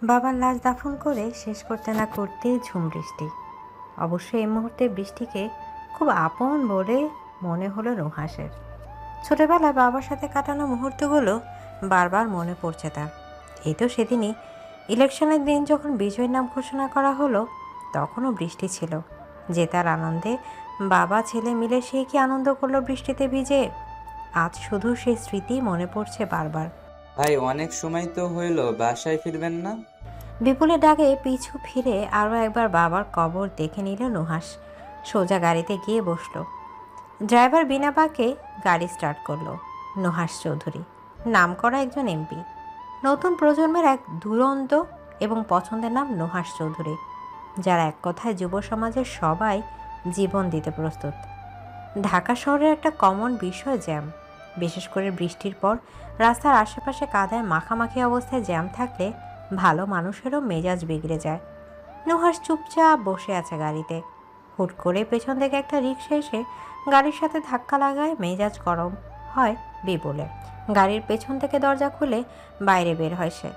বাবার লাশ দাফন করে শেষ করতে না করতেই ঝুম বৃষ্টি। অবশ্য এই মুহূর্তে বৃষ্টিকে খুব আপন বলে মনে হলো নুহাসের। ছোটবেলায় বাবার সাথে কাটানো মুহূর্তগুলো বারবার মনে পড়ছে তার। এই তো সেদিনই ইলেকশনের দিন যখন বিজয়ের নাম ঘোষণা করা হলো, তখনও বৃষ্টি ছিল। জেতার আনন্দে বাবা ছেলে মিলে সে কি আনন্দ করলো বৃষ্টিতে ভিজে। আজ শুধু সেই স্মৃতি মনে পড়ছে বারবার। ভাই অনেক সময় তো হইলো, বাসায় ফিরবেন না? বিপুলের ডাকে পিছু ফিরে আরও একবার বাবার কবর দেখে নিল নুহাস। সোজা গাড়িতে গিয়ে বসলো। ড্রাইভার বিনা বাঁকে গাড়ি স্টার্ট করলো। নুহাস চৌধুরী, নামকরা একজন এমপি। নতুন প্রজন্মের এক দুরন্ত এবং পছন্দের নাম নুহাস চৌধুরী, যারা এক কথায় যুব সমাজের সবাই জীবন দিতে প্রস্তুত। ঢাকা শহরের একটা কমন বিষয় জ্যাম। বিশেষ করে বৃষ্টির পর রাস্তার আশেপাশে কাদায় মাখামাখি অবস্থায় জ্যাম থাকলে ভালো মানুষেরও মেজাজ বিগড়ে যায়। নুহাস চুপচাপ বসে আছে গাড়িতে। হুট করে পেছন থেকে একটা রিকশা এসে গাড়ির সাথে ধাক্কা লাগায়। মেজাজ গরম হয় বিপুলের। গাড়ির পেছন থেকে দরজা খুলে বাইরে বের হয় সে।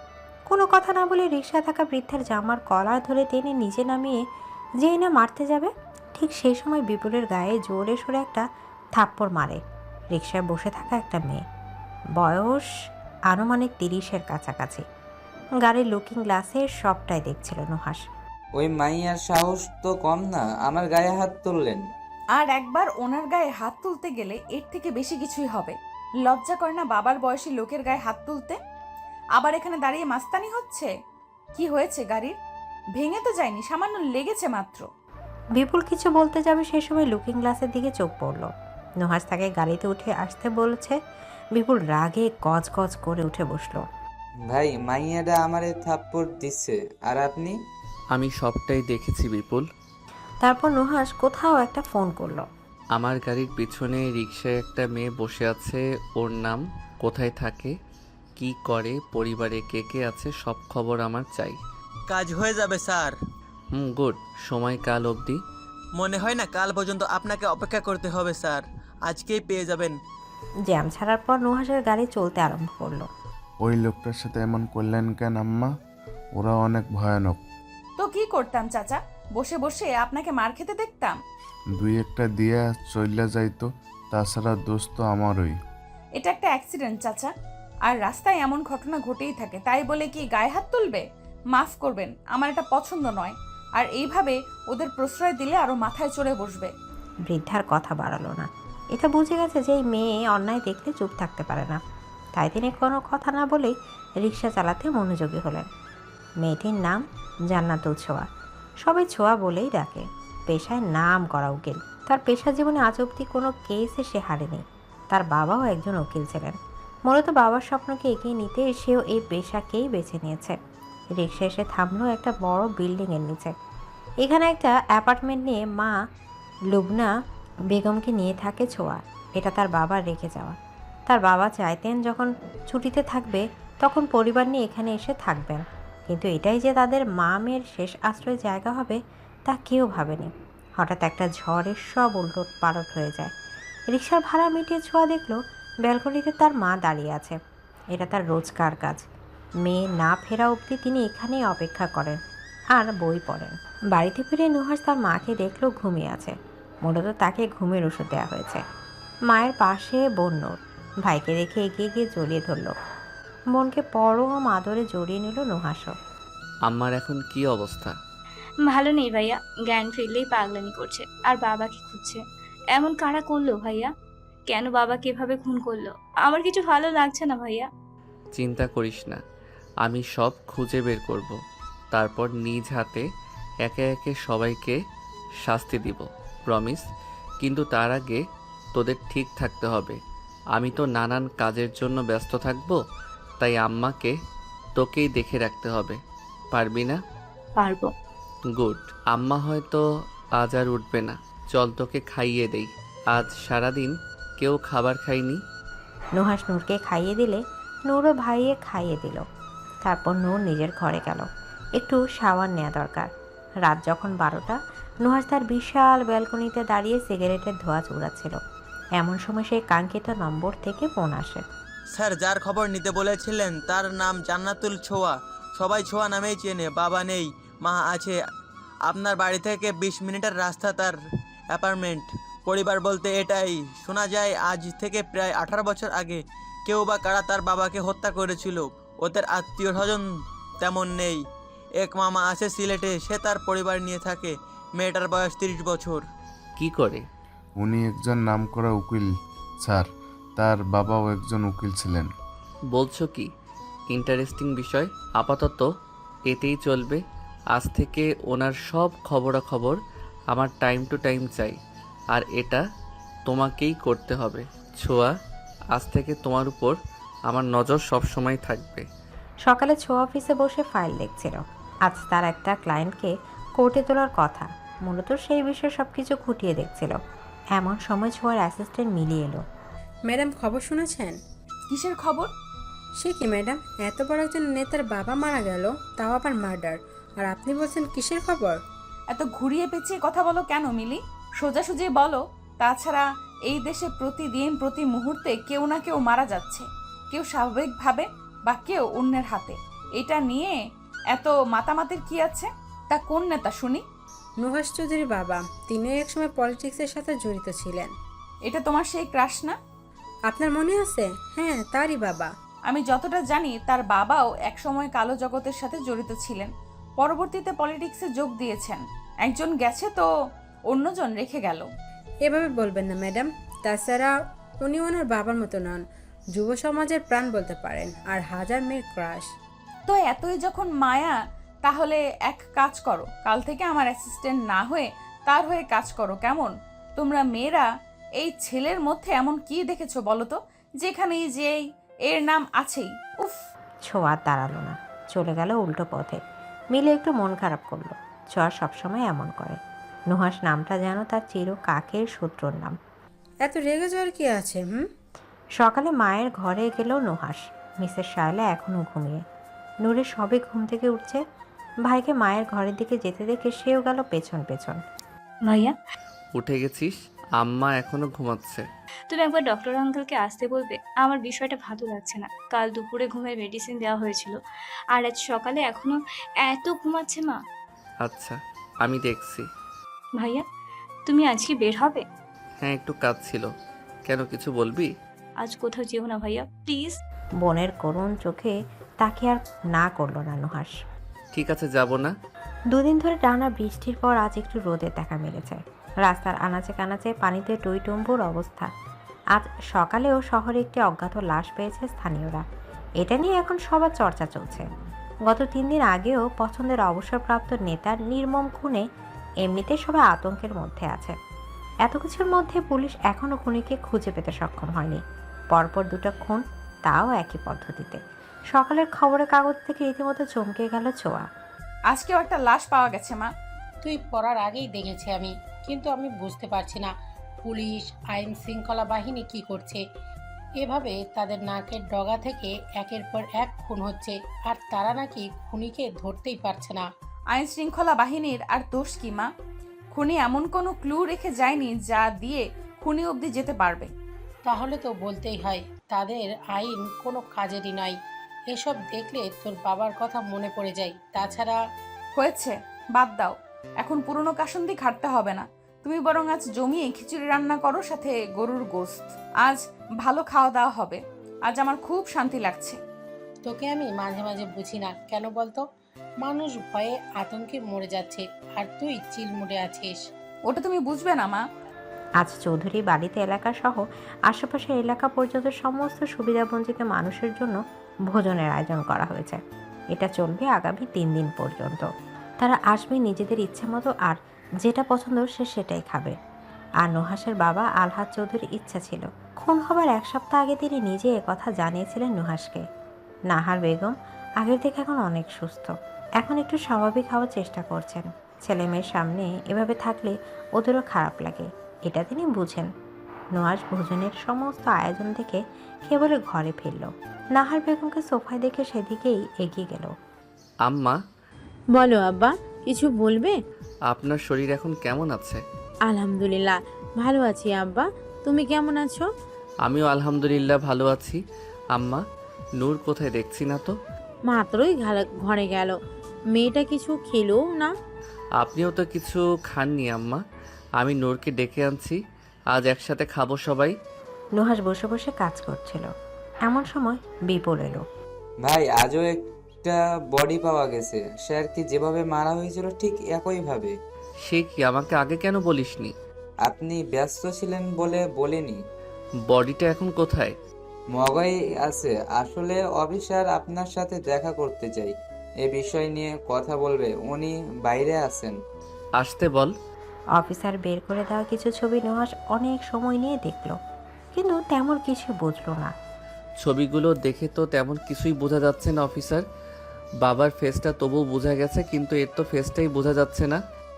কোনো কথা না বলে রিকশায় থাকা বৃদ্ধের জামার কলার ধরে টেনে নিচে নামিয়ে যেই না মারতে যাবে, ঠিক সেই সময় বিপুলের গায়ে জোরে সোরে একটা থাপ্পড় মারে রিকশায় বসে থাকা একটা মেয়ে। বয়স আনুমানিক 30-এর কাছাকাছি। গাড়ির লুকিং গ্লাসে সবটাই দেখছিল নুহাস। ওই মাইয়ার সাহস তো কম না, আমার গায়ে হাত তুললেন। আর একবার ওনার গায়ে হাত তুলতে গেলে এর থেকে বেশি কিছুই হবে। লজ্জা করে না বাবার বয়সী লোকের গায়ে হাত তুলতে? আবার এখানে দাঁড়িয়ে মাস্তানি হচ্ছে। কি হয়েছে গাড়ির? ভেঙে তো যায়নি, সামান্য লেগেছে মাত্র। বিপুল কিছু বলতে যাবে সেই সময় লুকিং গ্লাসের দিকে চোখ পড়ল। নুহাস তাকে গাড়িতে উঠে আসতে বলেছে। বিপুল রাগে গজ গজ করে উঠে বসলো। ভাই মাইয়াটা আমারে থাপ্পড় দিচ্ছে, আর আপনি? আমি সবটাই দেখেছি বিপুল। তারপর নুহাস কোথাও একটা ফোন করলো। আমার গাড়ির পিছনে রিকশায় একটা মেয়ে বসে আছে। ওর নাম, কোথায় থাকে, কি করে, পরিবারে কে কে আছে, সব খবর আমার চাই। কাজ হয়ে যাবে স্যার। গুড। সময় কাল অবধি? মনে হয় না কাল পর্যন্ত আপনাকে অপেক্ষা করতে হবে স্যার, আজকেই পেয়ে যাবেন। জ্যাম ছাড়ার পর নুহাসের গাড়ি চলতে আরম্ভ করলো। ওই লোকটার সাথে এমন করলেন কেন আম্মা? ওরা অনেক ভয়ানক। তো কি করতাম চাচা? বসে বসে আপনাকে মার খেতে দেখতাম। দুই একটা দিয়ে চইলা যাইতো, তাছাড়া দোষ তো আমারই। এটা একটা অ্যাক্সিডেন্ট চাচা, আর রাস্তায় এমন ঘটনা ঘটেই থাকে, তাই বলে কি গায়ে হাত তুলবে? মাফ করবেন, আমার এটা পছন্দ নয়। আর এইভাবে ওদের প্রশ্রয় দিলে আরো মাথায় চড়ে বসবে। বৃদ্ধার কথা বাড়ালো না। এটা বুঝে গেছে যে এই মেয়ে অন্যায় দেখলে চুপ থাকতে পারে না। তাই তিনি কোনো কথা না বলেই রিকশা চালাতে মনোযোগী হলেন। মেয়েটির নাম জান্নাতুল ছোঁয়া। সবাই ছোঁয়া বলেই ডাকে। পেশায় নাম করা উকিল। তার পেশা জীবনে আজ অবধি কোনো কেসে সে হারেনি। তার বাবাও একজন উকিল ছিলেন। মূলত বাবার স্বপ্নকে এগিয়ে নিতে সেও এই পেশাকেই বেছে নিয়েছে। রিকশা এসে থামলো একটা বড় বিল্ডিংয়ের নিচে। এখানে একটা অ্যাপার্টমেন্ট নিয়ে মা লুবনা বেগমকে নিয়ে থাকে ছোঁয়া। এটা তার বাবার রেখে যাওয়া। তার বাবা চাইতেন যখন ছুটিতে থাকবে তখন পরিবার নিয়ে এখানে এসে থাকবেন, কিন্তু এটাই যে তাদের মা মেয়ের শেষ আশ্রয় জায়গা হবে তা কেউ ভাবেনি। হঠাৎ একটা ঝড়ের সব উলট পালট হয়ে যায়। রিকশার ভাড়া মিটিয়ে ছোঁয়া দেখলো ব্যালকনিতে তার মা দাঁড়িয়ে আছে। এটা তার রোজকার কাজ। মেয়ে না ফেরা অবধি তিনি এখানেই অপেক্ষা করেন আর বই পড়েন। বাড়িতে ফিরে নুহাস তার মাকে দেখলো ঘুমিয়ে আছে। মূলত তাকে ঘুমের ওষুধ দেওয়া হয়েছে। মায়ের পাশে বোন নূর। ভাইকে দেখে এগিয়ে গিয়ে জড়িয়ে ধরল। বোনকে পরম আদরে জড়িয়ে নিল নুহাসও। আমার এখন কি অবস্থা? ভালো নেই ভাইয়া, জ্ঞান ফিরলেই পাগলামি করছে আর বাবাকে খুঁজছে। এমন কারা করলো ভাইয়া? কেন বাবাকে এভাবে খুন করলো? আমার কিছু ভালো লাগছে না ভাইয়া। চিন্তা করিস না, আমি সব খুঁজে বের করব। তারপর নিজ হাতে একে একে সবাইকে শাস্তি দিব, প্রমিস। কিন্তু তার আগে তোদের ঠিক থাকতে হবে। আমি তো নানান কাজের জন্য ব্যস্ত থাকবো, তাই আম্মাকে তোকেই দেখে রাখতে হবে। পারবি না? পারবো। গুড। আম্মা হয়তো আজ আর উঠবে না। চল তোকে খাইয়ে দেই। আজ সারাদিন কেউ খাবার খায়নি। নুহাস নূরকে খাইয়ে দিলে নূরও ভাইয়ে খাইয়ে দিল। তারপর নূর নিজের ঘরে গেল। একটু শাওয়ার নেওয়া দরকার। রাত যখন 12টা, নুহাস তার বিশাল ব্যালকনিতে দাঁড়িয়ে সিগারেটের ধোঁয়া চুড়াচ্ছিল। এমন সময় সেই কাঙ্ক্ষিত নম্বর থেকে ফোন আসে। স্যার, যার খবর নিতে বলেছিলেন তার নাম জান্নাতুল ছোঁয়া। সবাই ছোঁয়া নামেই চেনে। বাবা নেই, মা আছে। আপনার বাড়ি থেকে 20 মিনিটের রাস্তা তার অ্যাপার্টমেন্ট। পরিবার বলতে এটাই। শোনা যায় আজ থেকে প্রায় 18 বছর আগে কেউ বা কারা তার বাবাকে হত্যা করেছিল। ওদের আত্মীয় স্বজন তেমন নেই। এক মামা আছে সিলেটে, সে তার পরিবার নিয়ে থাকে। মেয়েটার বয়স 30 বছর। কি করে? উনি একজন নামকরা উকিল স্যার, তার বাবাও একজন উকিল ছিলেন। বলছো কি? ইন্টারেস্টিং বিষয়। আপাতত এতেই চলবে। আজ থেকে ওনার সব খবরাখবর আমার টাইম টু টাইম চাই, আর এটা তোমাকেই করতে হবে। ছোঁয়া, আজ থেকে তোমার উপর আমার নজর সব সময় থাকবে। সকালে ছোঁয়া অফিসে বসে ফাইল দেখছিল। আজ তার একটা ক্লায়েন্টকে কোর্টে তোলার কথা, মূলত সেই বিষয়ে সব কিছু খুঁটিয়ে দেখছিল। এমন সময় ছোঁয়ার অ্যাসিস্ট্যান্ট মিলি এলো। ম্যাডাম, খবর শুনেছেন? কিসের খবর? সে কি ম্যাডাম, এত বড় একজন নেতার বাবা মারা গেল, তাও আবার মার্ডার, আর আপনি বলছেন কিসের খবর? এত ঘুরিয়ে পেঁচিয়ে কথা বলো কেন মিলি? সোজাসুজি বলো। তাছাড়া এই দেশে প্রতিদিন প্রতি মুহূর্তে কেউ না কেউ মারা যাচ্ছে, কেউ স্বাভাবিকভাবে বা কেউ অন্যের হাতে। এটা নিয়ে এত মাতামাতির কি আছে? তা কোন নেতা শুনি? নুহাশ চৌধুরীর বাবা, তিনিও একসময় পলিটিক্সের সাথে জড়িত ছিলেন। এটা তোমার সেই ক্রাশ না? আপনার মনে আছে? হ্যাঁ, তারই বাবা। আমি যতটা জানি তার বাবাও একসময় কালো জগতের সাথে জড়িত ছিলেন, পরবর্তীতে পলিটিক্সে যোগ দিয়েছেন। একজন গেছে তো অন্যজন রেখে গেল। এভাবে বলবেন না ম্যাডাম। তাছাড়া উনি ওনার বাবার মতো নন, যুব সমাজের প্রাণ বলতে পারেন, আর হাজার মেয়ের ক্রাশ। তো এতই যখন মায়া, তাহলে এক কাজ করো, কাল থেকে আমার অ্যাসিস্ট্যান্ট না হয়ে তার হয়ে কাজ করো, কেমন? তোমরা মেয়েরা এই ছেলের মধ্যে এমন কি দেখেছো বলো তো, যেখানেই যেই এর নাম আছেই। উফ! ছোঁয়া দাঁড়ালো না, চলে গেল উল্টো পথে। মিলে একটু মন খারাপ করলো। ছোঁয়া সবসময় এমন করে। নুহাস নামটা যেন তার চির কাকের শত্রুর নাম। এত রেগে যাওয়ার কি আছে? সকালে মায়ের ঘরে গেল নুহাস। মিসেস শায়লা এখনও ঘুমিয়ে। নূরের সবে ঘুম থেকে উঠছে। ভাইকে মায়ের ঘরের দিকে যেতে দেখে সেও গেল পেছন পেছন। ভাইয়া, উঠে গেছিস? আম্মা এখনো ঘুমাচ্ছে। তুমি একবার ডক্টর আঙ্কেলকে আসতে বলবে, আমার বিষয়টা ভালো লাগছে না। কাল দুপুরে ঘুমের মেডিসিন দেওয়া হয়েছিল, আর আজ সকালে এখনো এত ঘুমাচ্ছে মা। আচ্ছা, আমি দেখছি। ভাইয়া, তুমি আজকে বের হবে? হ্যাঁ, একটু কাজ ছিল। কেন, কিছু বলবি? আজ কোথাও যেও না ভাইয়া, প্লিজ। বোনের করুণ চোখে তাকে আর না করলো না নুহাস। ঠিক আছে, যাব না। দুদিন ধরে টানা বৃষ্টির পর আজ একটু রোদের দেখা মিলেছে। রাস্তার আনাচে কানাচে পানিতে টইটুম্বুর অবস্থা। আজ সকালেও শহরে একটি অজ্ঞাত লাশ পেয়েছে স্থানীয়রা। এটা নিয়ে এখন সবার চর্চা চলছে। গত 3 দিন আগেও পছন্দের অবসরপ্রাপ্ত নেতার নির্মম খুনে এমনিতে সবাই আতঙ্কের মধ্যে আছে। এত কিছুর মধ্যে পুলিশ এখনও খুনিকে খুঁজে পেতে সক্ষম হয়নি। পরপর 2টা খুন, তাও একই পদ্ধতিতে। সকালের খবরের কাগজ থেকে রীতিমতো চমকে গেল ছোঁয়া। আজকেও একটা লাশ পাওয়া গেছে মা। তুই পড়ার আগেই দেখেছি আমি, কিন্তু আমি বুঝতে পারছি না পুলিশ আইন শৃঙ্খলা বাহিনী কি করছে। এভাবে তাদের নাকের ডগা থেকে একের পর এক খুন হচ্ছে, আর তারা নাকি খুনিকে ধরতেই পারছে না। আইন শৃঙ্খলা বাহিনীর আর দোষ কি মা? খুনি এমন কোনো ক্লু রেখে যায়নি যা দিয়ে খুনি অবধি যেতে পারবে। তাহলে তো বলতেই হয় তাদের আইন কোনো কাজেরই নয়। এসব দেখলে তোর বাবার কথা মনে পড়ে যায়। তাছাড়া হয়েছে, বাদ দাও। এখন পুরনো কাসুন্দি ঘাটতে হবে না। তুমি বরং আজ জমিয়ে খিচুড়ি রান্না করো, সাথে গরুর গোশত। আজ ভালো খাওয়া দাওয়া হবে। আজ আমার খুব শান্তি লাগছে। তোকে আমি মাঝে মাঝে বুঝি না কেন বলতো? মানুষ ভয়ে আতঙ্কে মরে যাচ্ছে, আর তুই চিলমুড়ে আছিস। ওটা তুমি বুঝবে না মা। আজ চৌধুরী বাড়িতে এলাকা সহ আশেপাশের এলাকা পর্যন্ত সমস্ত সুবিধাবঞ্চিত মানুষের জন্য ভোজনের আয়োজন করা হয়েছে। এটা চলবে আগামী 3 দিন পর্যন্ত। তারা আসবে নিজেদের ইচ্ছে মতো, আর যেটা পছন্দ সে সেটাই খাবে। আর নুহাসের বাবা আলহাজ চৌধুরীর ইচ্ছা ছিল, খুন হবার 1 সপ্তাহ আগে তিনি নিজে কথা জানিয়েছিলেন নুহাসকে। নাহার বেগম আগের থেকে এখন অনেক সুস্থ, এখন একটু স্বাভাবিক হওয়ার চেষ্টা করছেন। ছেলে মেয়ের সামনে এভাবে থাকলে ওদেরও খারাপ লাগে, এটা তিনি বুঝেন। নুহাস ভোজনের সমস্ত আয়োজন দেখে কেবল ঘরে ফিরল। নাহার বেগমকে সোফায় দেখে সেদিকেই এগিয়ে গেল। আম্মা, বলো আব্বা, কিছু বলবে? আপনার শরীর এখন কেমন আছে? আলহামদুলিল্লাহ ভালো আছি আব্বা, তুমি কেমন আছো? আমিও আলহামদুলিল্লাহ ভালো আছি। আম্মা, নূর কোথায়, দেখছি না তো? মাত্রই ঘরে গেল, মেয়েটা কিছু খেলেও না। আপনিও তো কিছু খাননি আম্মা। আমি নূরকে ডেকে আনছি, আজ একসাথে খাবো সবাই। নুহাস বসে বসে কাজ করছিল। এমন সময় বিপুল এলো। ভাই আজও একটা বডি পাওয়া গেছে, স্যারকে যেভাবে মারা হয়েছিল ঠিক একইভাবে। সে কি, আমাকে আগে কেন বলিসনি? আপনি ব্যস্ত ছিলেন বলে বলিনি। বডিটা এখন কোথায়? মগাই আছে। আসলে অফিসার আপনার সাথে দেখা করতে চাই, এ বিষয় নিয়ে কথা বলবে। উনি বাইরে আছেন। আসতে বল। অফিসার বের করে দেওয়া কিছু ছবি নুহাস অনেক সময় নিয়ে দেখলো, কিন্তু তেমন কিছু বুঝলো না। ছবিগুলো দেখে তো তেমন কিছুই বোঝা যাচ্ছে না অফিসার। বাবার ফেসটা তবুও বোঝা গেছে, কিন্তু এর তো ফেসটাই বোঝা যাচ্ছে না।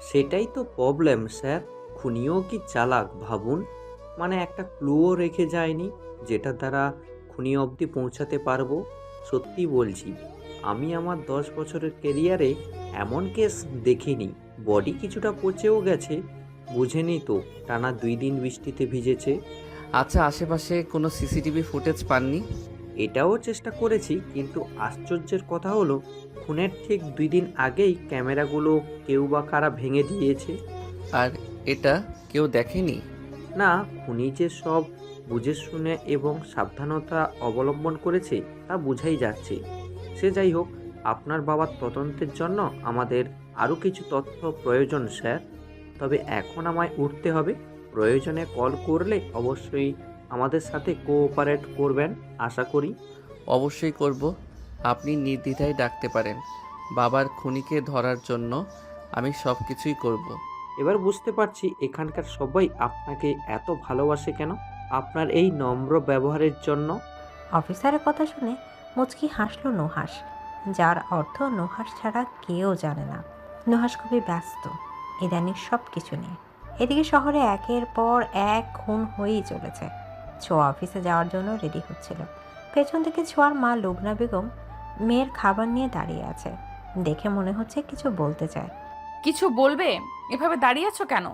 সেটাই তো প্রবলেম স্যার। খুনিও কি চালাক ভাবুন, মানে একটা ক্লুও রেখে যায়নি যেটা দ্বারা খুনি অবধি পৌঁছাতে পারবো। সত্যি বলছি, আমি আমার 10 বছরের কেরিয়ারে এমন কেস দেখিনি। বডি কিছুটা পচেও গেছে, বুঝেনি তো, টানা 2 দিন বৃষ্টিতে ভিজেছে। আচ্ছা, আশেপাশে কোনো সিসিটিভি ফুটেজ পাননি? এটাও চেষ্টা করেছি, কিন্তু আশ্চর্যের কথা হলো খুনের ঠিক 2 দিন আগেই ক্যামেরাগুলো কেউ বা কারা ভেঙে দিয়েছে। আর এটা কেউ দেখেনি? না, খুনি যে সব বুঝে শুনে এবং সাবধানতা অবলম্বন করেছে তা বোঝাই যাচ্ছে। সে যাই হোক, আপনার বাবার তদন্তের জন্য আমাদের আরও কিছু তথ্য প্রয়োজন স্যার। তবে এখন আমায় উঠতে হবে। প্রয়োজনে কল করলে অবশ্যই আমাদের সাথে কোঅপারেট করবেন আশা করি। অবশ্যই করব। আপনি নির্দ্বিধায় ডাকতে পারেন। বাবার খুনিকে ধরার জন্য আমি সব কিছুই করব। এবার বুঝতে পারছি এখানকার সবাই আপনাকে এত ভালোবাসে কেন, আপনার এই নম্র ব্যবহারের জন্য। অফিসারের কথা শুনে মুচকি হাসলো নুহাস, যার অর্থ নুহাস ছাড়া কেউ জানে না। নুহাস খুবই ব্যস্ত ইদানিং সব কিছু নিয়ে। এদিকে শহরে একের পর এক খুন হয়েই চলেছে। ছোঁয়া অফিসে যাওয়ার জন্য রেডি হচ্ছিল। পেছন থেকে ছোঁয়ার মা লুবনা বেগম মেয়ের খাবার নিয়ে দাঁড়িয়ে আছে। দেখে মনে হচ্ছে কিছু বলতে চায়। কিছু বলবে? এভাবে দাঁড়িয়ে আছো কেন?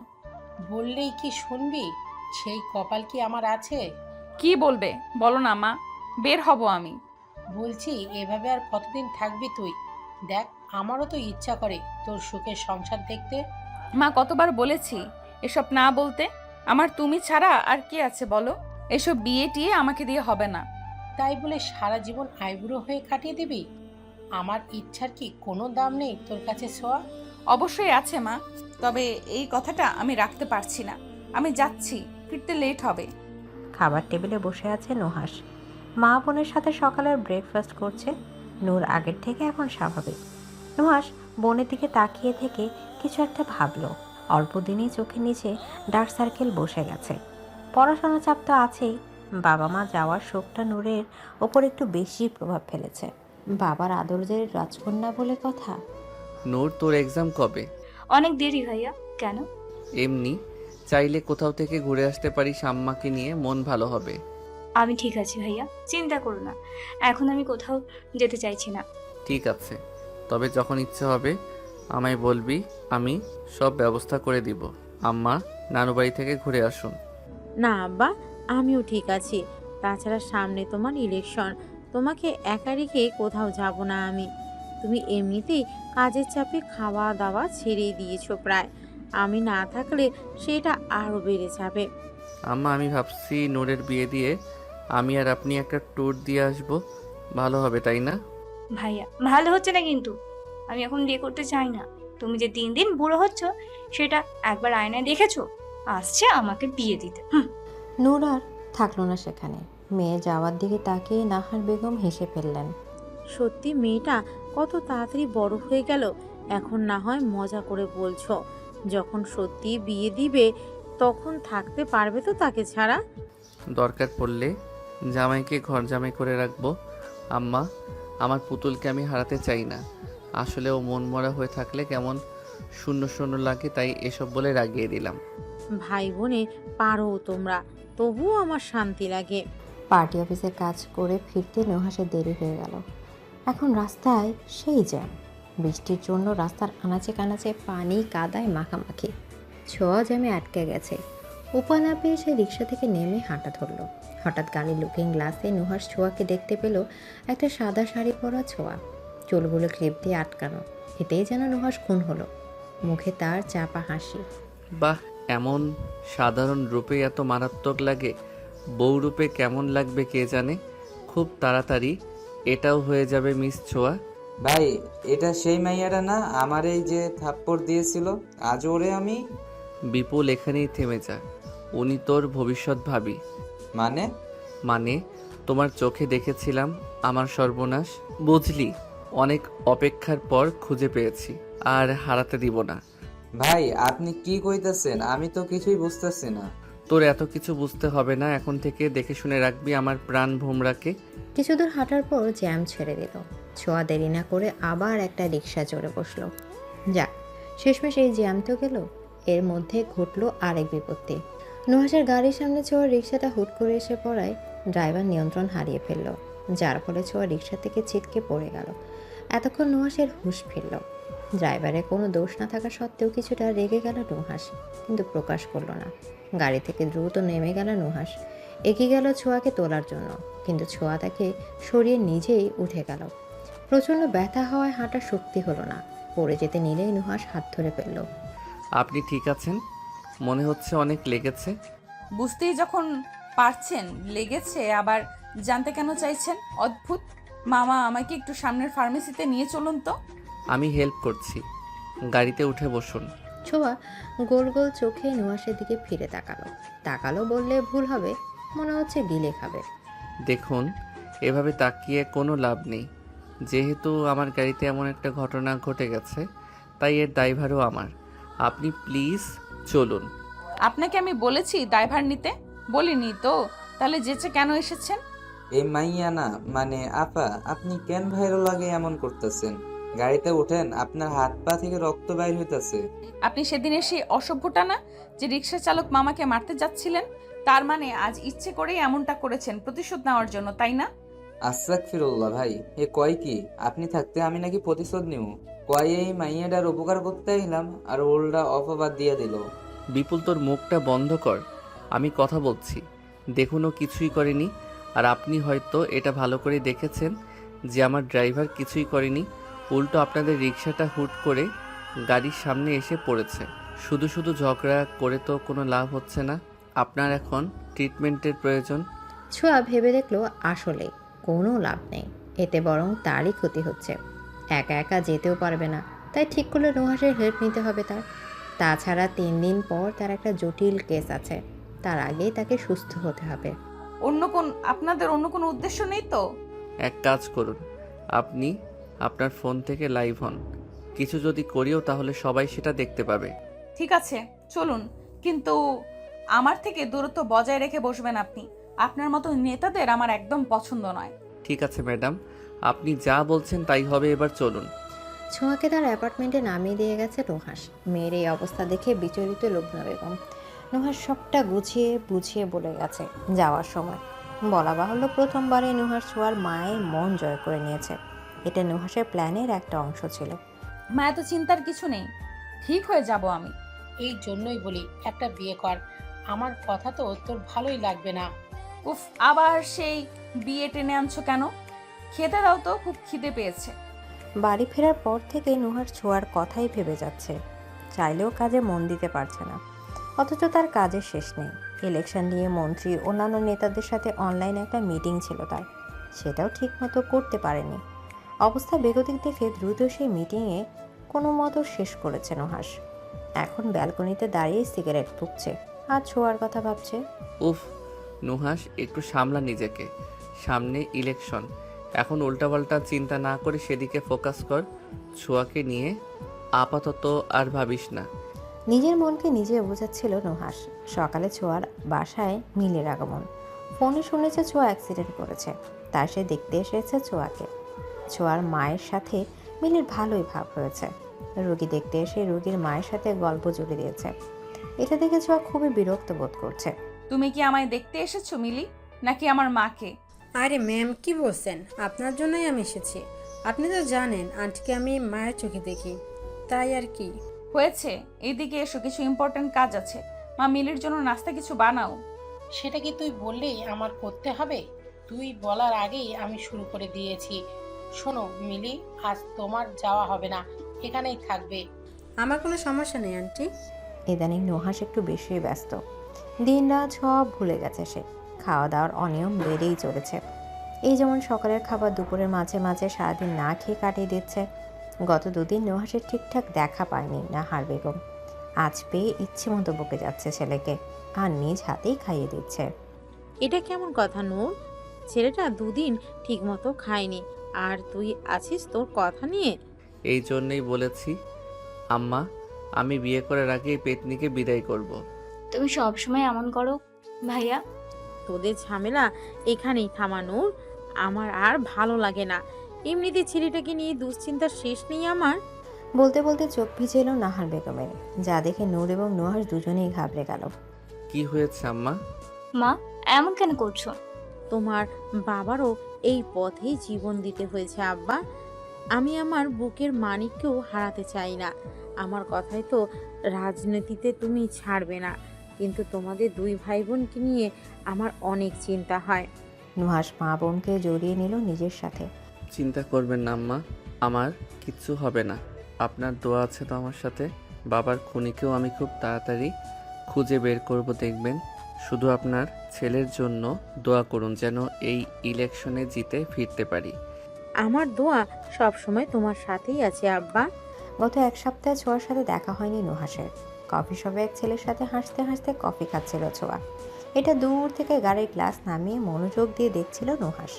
বললেই কি শুনবি? সেই কপাল কি আমার আছে? কি বলবে বলো না মা, বের হব আমি। বলছি, এভাবে আর কতদিন থাকবি তুই? দেখ, আমারও তো ইচ্ছা করে তোর সুখের সংসার দেখতে। মা, কতবার বলেছি এসব না বলতে। আমার তুমি ছাড়া আর কি আছে বলো? এসব বিয়ে টিয়ে আমাকে দিয়ে হবে না। তাই বলে সারা জীবন আইবুড়ো হয়ে কাটিয়ে দিবি? আমার ইচ্ছার কি কোনো দাম নেই তোর কাছে ছোঁয়া? অবশ্যই আছে মা, তবে এই কথাটা আমি রাখতে পারছি না। আমি যাচ্ছি, ফিরতে লেট হবে। খাবার টেবিলে বসে আছে নুহাস। মা বোনের সাথে সকালের ব্রেকফাস্ট করছে। নূর আগের থেকে এখন স্বাভাবিক। নুহাস বোনের দিকে তাকিয়ে থেকে কিছু একটা ভাবলো। অল্প দিনেই চোখের নিচে ডার্ক সার্কেল বসে গেছে। পড়াশোনার চাপ তো আছেই। বাবা মা যাওয়ার শোকটা নূরের ওপর একটু বেশি প্রভাব ফেলেছে। বাবার আদরের রাজকন্যা বলে কথা। নূর, তোর এক্সাম কবে? অনেক দেরি ভাইয়া। কেন? এমনি, চাইলে কোথাও থেকে ঘুরে আসতে পারিস, আম্মাকে নিয়ে মন ভালো হবে। আমি ঠিক আছি ভাইয়া, চিন্তা করো না। এখন আমি কোথাও যেতে চাইছি না। ঠিক আছে, তবে যখন ইচ্ছে হবে আমায় বলবি, আমি সব ব্যবস্থা করে দিব। আম্মা নানু বাড়ি থেকে ঘুরে আসুন। না আব্বা, আমিও ঠিক আছি। তাছাড়া সামনে তোমার ইলেকশন, তোমাকে একা রেখে কোথাও যাব না আমি। তুমি এমনিতেই কাজের চাপে খাওয়া দাওয়া ছেড়েই দিয়েছো প্রায়। আমি না থাকলে সেটা আরও বেড়ে যাবে। আম্মা, আমি ভাবছি নূরের বিয়ে দিয়ে আমি আর আপনি একটা ট্যুর দিয়ে আসবো, ভালো হবে তাই না? ভাইয়া, ভালো হচ্ছে না কিন্তু। আমি এখন বিয়ে করতে চাই না। তুমি যে দিন দিন বুড়ো হচ্ছ সেটা একবার আয়নায় দেখেছো। আসছে আমাকে বিয়ে দিতে। নূর আর থাকলো না সেখানে। মেয়ে যাওয়ার দিকে তাকিয়ে নাহার বেগম হেসে ফেললেন। সত্যি মেয়েটা কত তাড়াতাড়ি বড় হয়ে গেল। এখন না হয় মজা করে বলছো, যখন সত্যি বিয়ে দিবে তখন থাকতে পারবে তো তাকে ছাড়া? দরকার পড়লে জামাইকে ঘর জামাই করে রাখবো। আম্মা, আমার পুতুলকে আমি হারাতে চাই না। আসলে ও মন মরা হয়ে থাকলে কেমন শূন্য শূন্য লাগে, তাই এসব বলে রাগিয়ে দিলাম। ভাই বোনে পারো তোমরা, তবুও আমার শান্তি লাগে। পার্টি অফিসে কাজ করে ফিরতে নুহাসের দেরি হয়ে গেল। এখন রাস্তায় সেই জ্যাম। বৃষ্টির জন্য রাস্তার আনাচে কানাচে পানি কাদায় মাখামাখি। ছোঁয়া জ্যামে আটকে গেছে। উপায় না পেয়ে সে রিক্সা থেকে নেমে হাঁটা ধরল। হঠাৎ গাড়ির লুকিং গ্লাসে নুহাস ছোঁয়াকে দেখতে পেল। একটা সাদা শাড়ি পরা ছোঁয়া। চুলগুলো ক্লিপ দিয়ে আটকানো। এতেই যেন নুহাস খুন হলো। মুখে তার চাপা হাসি। বাহ, এমন সাধারণ রূপে এত মারাত্মক লাগে, বউ রূপে কেমন লাগবে কে জানে। খুব তাড়াতাড়ি এটাও হয়ে যাবে মিস ছোঁয়া। ভাই, এটা সেই মাইয়াটা না আমার এই যে থাপ্পড় দিয়েছিল? আজ ওরে আমি বিপুল, এখানেই থেমে যা। উনি তোর ভবিষ্যৎ ভাবি। মানে? মানে তোমার চোখে দেখেছিলাম আমার সর্বনাশ, বুঝলি? অনেক অপেক্ষার পর খুঁজে পেয়েছি, আর হারাতে দিব না। ভাই, আপনি কি কইতাছেন? আমি তো কিছুই বুঝতেছি না। তোর এত কিছু বুঝতে হবে না, এখন থেকে দেখে শুনে রাখবি আমার প্রাণ ভোমরাকে। কিছু দূর হাঁটার পর জ্যাম ছেড়ে দিল। ছোঁয়া দেরি না করে আবার একটা রিকশা চড়ে বসলো। যাক, শেষমেশ এই জ্যাম তো গেল। এর মধ্যে ঘটলো আরেক বিপত্তি। নুহাসের গাড়ির সামনে ছোঁয়া রিকশাটা হুট করে এসে পড়ায় ড্রাইভার নিয়ন্ত্রণ হারিয়ে ফেলল, যার ফলে ছোঁয়া রিকশা থেকে ছিটকে পড়ে গেল। এতক্ষণ নুহাসের হুঁশ ফিরল। ড্রাইভারের কোনো দোষ না থাকা সত্ত্বেও কিছুটা রেগে গেল নুহাস, কিন্তু প্রকাশ করল না। গাড়ি থেকে দ্রুত নেমে গেল নুহাস, এগিয়ে গেল ছোঁয়াকে তোলার জন্য, কিন্তু ছোঁয়া তাকে সরিয়ে নিজেই উঠে গেল। প্রচণ্ড ব্যথা হওয়ায় হাঁটার শক্তি হলো না। পড়ে যেতে নিলেই নুহাস হাত ধরে ফেলল। আপনি ঠিক আছেন? মনে হচ্ছে অনেক লেগেছে। বুঝতেই যখন পারছেন লেগেছে, আবার জানতে কেন চাইছেন? অদ্ভুত। মামা, আমাকে একটু সামনের ফার্মেসিতে নিয়ে চলুন তো। আমি হেল্প করছি, গাড়িতে উঠে বসুন। ছোঁয়া গোল গোল চোখে নুহাসের দিকে ফিরে তাকালো বললে ভুল হবে, মনে হচ্ছে গিলে খাবে। দেখুন, এভাবে তাকিয়ে কোনো লাভ নেই। যেহেতু আমার গাড়িতে এমন একটা ঘটনা ঘটে গেছে, তাই এর দায়ভারও আমার। আপনি প্লিজ চলুন। আপনাকে আমি বলেছি ড্রাইভার নিতে? বলিনি তো? তাহলে যেচে কেন এসেছেন? এই মাইয়া না, মানে আপা, আপনি কেন ভাইরাল লাগে এমন করতেছেন? গাড়িতে ওঠেন, আপনার হাত পা থেকে রক্ত বাইর হইতাছে। আপনি সেদিনের সেই অসভ্যটা না, যে রিক্সা চালক মামাকে মারতে যাচ্ছিলেন? তার মানে আজ ইচ্ছে করেই এমনটা করেছেন প্রতিশোধ নেওয়ার জন্য, তাই না? আস্তাগফিরুল্লাহ ভাই, এ কয় কি? আপনি থাকতে আমি নাকি প্রতিশোধ নিব? কয় এই মাইয়াটার উপকার করতে এলাম আর ওল্ডা অপবাদ দিয়ে দিল। বিপুল, তোর মুখটা বন্ধ কর, আমি কথা বলছি। দেখুন, ও কিছুই করেনি। আর আপনি হয়তো এটা ভালো করে দেখেছেন যে আমার ড্রাইভার কিছুই করেনি, উল্টো আপনাদের রিক্সাটা হুট করে গাড়ির সামনে এসে পড়েছে। শুধু শুধু ঝগড়া করে তো কোনো লাভ হচ্ছে না। আপনার এখন ট্রিটমেন্টের প্রয়োজন। ছোঁয়া ভেবে দেখলো আসলে কোনো লাভ নেই, এতে বরং তারই ক্ষতি হচ্ছে। একা একা যেতেও পারবে না, তাই ঠিক করলে নুহাসের হেল্প নিতে হবে তার। তাছাড়া 3 দিন পর তার একটা জটিল কেস আছে, তার আগেই তাকে সুস্থ হতে হবে। আপনাদের অন্য কোনো উদ্দেশ্য নেই তো? এক কাজ করুন, আপনি আপনার ফোন থেকে লাইভ হন। কিছু যদি করিও তাহলে সবাই সেটা দেখতে পাবে। ঠিক আছে, চলুন, কিন্তু আমার থেকে দূরত্ব বজায় রেখে বসবেন আপনি। আপনার মতো নেতাদের আমার একদম পছন্দ নয়। ঠিক আছে ম্যাডাম, আপনি যা বলছেন তাই হবে, এবার চলুন। ছোঁয়াকে তার অ্যাপার্টমেন্টে নামিয়ে দিয়ে গেছে নুহাস। মেয়ের এই অবস্থা দেখে বিচলিত লুবনা বেগম। নুহাস সবটা গুছিয়ে বুঝিয়ে বলে গেছে যাওয়ার সময়। বলা বাহুল্য, প্রথমবারে নুহাস ছোঁয়ার মায়ের মন জয় করে নিয়েছে। এটা নুহাসের প্ল্যানের একটা অংশ ছিল। মা, এত চিন্তার কিছু নেই, ঠিক হয়ে যাব আমি। এই জন্যই বলি একটা বিয়ে কর। আমার কথা তো তোর ভালোই লাগবে না। উফ, আবার সেই বিয়ে টেনে আনছো কেন? খেতে দাও তো, খুব খিদে পেয়েছে। বাড়ি ফেরার পর থেকে নুহাস ছোঁয়ার কথাই ভেবে যাচ্ছে। চাইলেও কাজে মন দিতে পারছে না, অথচ তার কাজের শেষ নেই। ইলেকশন নিয়ে মন্ত্রী অন্যান্য নেতাদের সাথে অনলাইনে একটা মিটিং ছিল তার, সেটাও ঠিকমতো করতে পারেনি। অবস্থা বেগতিক দেখে দ্রুত সেই মিটিংয়ে কোনো মতো শেষ করেছে নুহাস। এখন ব্যালকনিতে দাঁড়িয়ে সিগারেট ফুঁকছে আর ছোঁয়ার কথা ভাবছে। উফ, নুহাস, একটু সামলা নিজেকে, সামনে ইলেকশন। এখন উল্টাপাল্টা চিন্তা না করে সেদিকে ফোকাস কর। ছোঁয়াকে নিয়ে আপাতত আর ভাবিস না। নিজের মনকে নিজে বোঝাচ্ছিল নুহাস। সকালে ছোঁয়ার বাসায় মিলের আগমন। ফোনে শুনেছে ছোঁয়া অ্যাক্সিডেন্ট করেছে, তাই সে দেখতে এসেছে ছোঁয়াকে। ছোঁয়ার মায়ের সাথে মিলের ভালোই ভাব হয়েছে। রোগী দেখতে এসে রোগীর মায়ের সাথে গল্প জুড়ে দিয়েছে। এটা দেখে ছোঁয়া খুবই বিরক্ত বোধ করছে। তুমি কি আমায় দেখতে এসেছো মিলি, নাকি আমার মাকে? আরে ম্যাম, কি বলছেন? আপনার জন্যই আমি এসেছি। আপনি তো জানেন আন্টিকে আমি মায়ের চোখে দেখি, তাই আর কি। হয়েছে, এইদিকে এসো, কিছু ইম্পর্টেন্ট কাজ আছে। মা, মিলির জন্য নাস্তা কিছু বানাও। সেটা কি তুই বললেই আমার করতে হবে? তুই বলার আগেই আমি শুরু করে দিয়েছি। শোনো মিলি, আজ তোমার যাওয়া হবে না, এখানেই থাকবে। আমার কোনো সমস্যা নেই আন্টি। ইদানিং নুহাস একটু বেশি ব্যস্ত, দিন রাত সব ভুলে গেছে সে। খাওয়া দাওয়ার অনিয়ম বেড়েই চলেছে। এই যেমন সকালের খাবার দুপুরের মাঝে মাঝে সারাদিন না খেয়ে কাটিয়ে দিচ্ছে। গত দুদিন নুহাসের ঠিকঠাক দেখা পায়নি নাহার বেগম। আজ পেয়ে ইচ্ছে মতো বকে যাচ্ছে ছেলেকে, আর নিজ হাতেই খাইয়ে দিচ্ছে। এটা কেমন কথা নূর? ছেলেটা দুদিন ঠিকমতো খায়নি আর তুই আছিস তোর কথা নিয়ে। এই জন্যই বলেছি আম্মা, আমি বিয়ে করার আগেই পেতনিকে বিদায় করব। তুমি সব সময় এমন করো ভাইয়া। তোদের ঝামেলা এখানেই থামা নূর, আমার আর ভালো লাগে না। এমনিতে ছেলেটাকে নিয়ে দুশ্চিন্তার শেষ নেই আমার। বলতে বলতে চোখ ভিজে এলো নাহার বেগমের, যা দেখে নূর এবং নুহাস দুজনেই ঘাবড়ে গেল। কি হয়েছে আম্মা? মা এমন কেন করছো? তোমার বাবারও এই পথেই জীবন দিতে হয়েছে আব্বা। আমি আমার বুকের মানিককেও হারাতে চাই না। আমার কথাই তো রাজনীতিতে তুমি ছাড়বে না, কিন্তু তোমাদের দুই ভাই বোনকে নিয়ে আমার অনেক চিন্তা হয়। নুহাস মা বোনকে জড়িয়ে নিল নিজের সাথে। চিন্তা করবেন না আম্মা, আমার কিচ্ছু হবে না। আপনার দোয়া আছে তো আমার সাথে। বাবার খুনিকেও আমি খুব তাড়াতাড়ি খুঁজে বের করব, দেখবেন। শুধু আপনার ছেলের জন্য দোয়া করুন যেন এই ইলেকশনে জিতে ফিরতে পারি। আমার দোয়া সব সময় তোমার সাথেই আছে আব্বা। গত এক সপ্তাহে ছোঁয়ার সাথে দেখা হয়নি নুহাসের। কফি শপে এক ছেলের সাথে হাসতে হাসতে কফি খাচ্ছিল ছোঁয়া। এটা দূর থেকে গাড়ির গ্লাস নামিয়ে মনোযোগ দিয়ে দেখছিল নুহাস।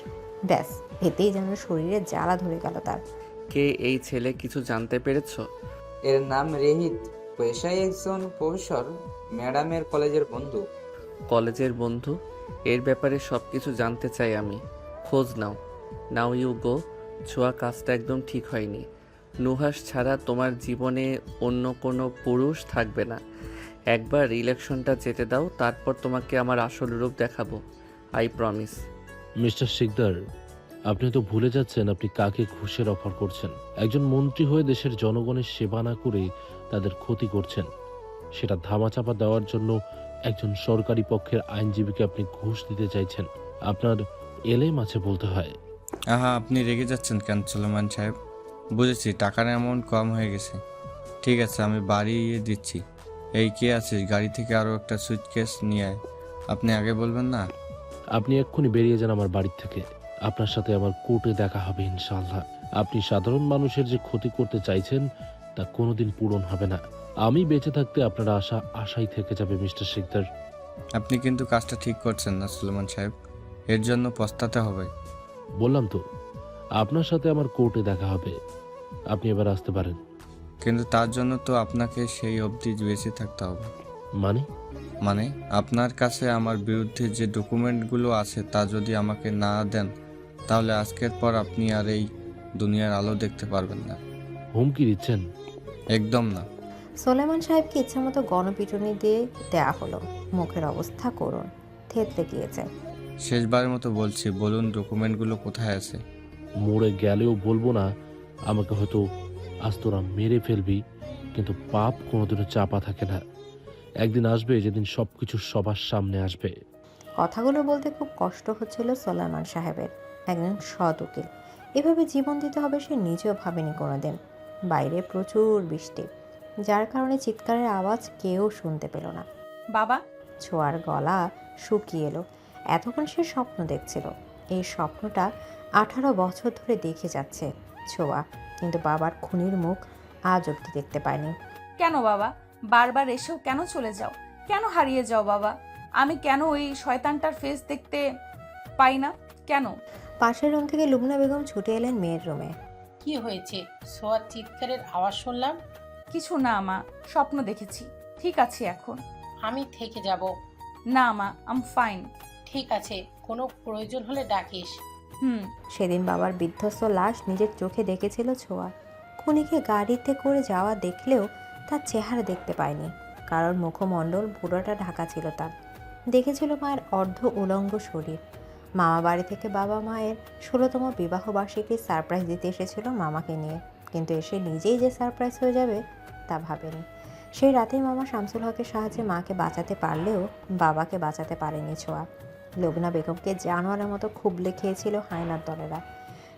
ব্যাস, এতেই যেন শরীরে জ্বালা ধরে গেল তার। কে এই ছেলে, কিছু জানতে পেরেছো? এর নাম রেহিত, পেশায় একজন প্রফেসর, ম্যাডামের কলেজের বন্ধু। কলেজের বন্ধু? এর ব্যাপারে সব কিছু জানতে চাই আমি। খোঁজ নাও, নাও ইউ গো। ছোঁয়া, কাজটা একদম ঠিক হয়নি। নুহাস ছাড়া তোমার জীবনে অন্য কোনো পুরুষ থাকবে না। একবার ইলেকশনটা যেতে দাও, তারপর তোমাকে আমার আসল রূপ দেখাবো। I promise. মিস্টার শিকদার, আপনি তো ভুলে যাচ্ছেন আপনি কাকে ঘুষের অফার করছেন। একজন মন্ত্রী হয়ে দেশের জনগণের সেবা না করে তাদের ক্ষতি করছেন। সেটা ধামাচাপা দেওয়ার জন্য একজন সরকারি পক্ষের আইনজীবীকে আপনি ঘুষ দিতে চাইছেন। আপনার এলেম আছে বলতে হয়। আহা, আপনি রেগে যাচ্ছেন কেন সুলেমান সাহেব? বুঝেছি টাকার অ্যামাউন্ট কম হয়ে গেছে। ঠিক আছে, আমি বাড়িয়ে দিচ্ছি। এই কে আছিস, গাড়ি থেকে আরও একটা সুটকেস নিয়ে আয়। আপনি আগে বলবেন না? আপনি এক্ষুনি বেরিয়ে যান আমার বাড়ি থেকে। আপনার সাথে আমার কোর্টে দেখা হবে ইনশাআল্লাহ। আপনি সাধারণ মানুষের যে ক্ষতি করতে চাইছেন তা কোনোদিন পূরণ হবে না। আমি বেঁচে থাকতে আপনার আশাই থেকে যাবে মিস্টার শিকদার। আপনি কিন্তু কাজটা ঠিক করছেন না সুলেমান সাহেব, এর জন্য পস্তাতে হবে। বললাম তো, আপনার সাথে আমার কোর্টে দেখা হবে। আপনি এবার আসতে পারেন। কিন্তু তার জন্য তো আপনাকে সেই অবধি বেঁচে থাকতে হবে। মানে আপনার কাছে আমার বিরুদ্ধে যে ডকুমেন্টগুলো আছে তা যদি আমাকে না দেন, তাহলে আজকের পর আপনি আর এই দুনিয়ার আলো দেখতে পারবেন না। হুমকি দিচ্ছেন? একদম না। সোলেমান সাহেবকে ইচ্ছামতো গণপিটুনি দিয়ে দেয়া হলো। মুখের অবস্থা করুন, থেতলে গিয়েছে। শেষবারের মতো বলছি, বলুন ডকুমেন্টগুলো কোথায় আছে। মরে গেলেও বলবো না। আমাকে হয়তো আজ তোরা মেরে ফেলবি, কিন্তু পাপ কোনোদিনও চাপা থাকে না। একদিন আসবে যেদিন সবকিছু সবার সামনে আসবে। কথাগুলো বলতে খুব কষ্ট হচ্ছিল সোলেমান সাহেবের। একজন সৎ উকিল, এভাবে জীবন দিতে হবে সে নিজেও ভাবেনি কোনোদিন। বাইরে প্রচুর বৃষ্টি, যার কারণে চিৎকারের আওয়াজ কেউ শুনতে পেল না। বাবা, ছোঁয়ার গলা শুকিয়ে এলো। এতক্ষণ সে স্বপ্ন দেখছিল। এই স্বপ্নটা 18 বছর ধরে দেখে যাচ্ছে ছোঁয়া, কিন্তু বাবার খুনির মুখ আজ অব্দি দেখতে পায়নি। কেন বাবা বারবার এসেও কেন চলে যাও? কেন হারিয়ে যাও বাবা? আমি কেন ওই শয়তানটার ফেস দেখতে পাই না কেন? পাশের রুম থেকে লুবনা বেগম ছুটে এলেন মেয়ের রুমে। কি হয়েছে? সোয়ার চিৎকারের আওয়াজ শুনলাম। কিছু না মা, স্বপ্ন দেখেছি। ঠিক আছে এখন। আমি থেকে যাব। না মা, আম ফাইন। ঠিক আছে, কোনো প্রয়োজন হলে ডাকিস। সেদিন বাবার বিধ্বস্ত লাশ নিজের চোখে দেখেছিল ছোঁয়া। খুনিকে গাড়িতে করে যাওয়া দেখলেও তার চেহারা দেখতে পায়নি, কারণ মুখমণ্ডল পুরোটা ঢাকা ছিল তার। দেখেছিল মায়ের অর্ধ উলঙ্গ শরীর। মামা বাড়ি থেকে বাবা মায়ের 16তম বিবাহবার্ষিকীর সারপ্রাইজ দিতে এসেছিল মামাকে নিয়ে, কিন্তু এসে নিজেই যে সারপ্রাইজ হয়ে যাবে তা ভাবেনি। সেই রাতেই মামা শামসুল হকের সাহায্যে মাকে বাঁচাতে পারলেও বাবাকে বাঁচাতে পারেনি ছোঁয়া। লুবনা বেগমকে জানোয়ারের মতো খুবলে খেয়েছিল হায়নার দলেরা।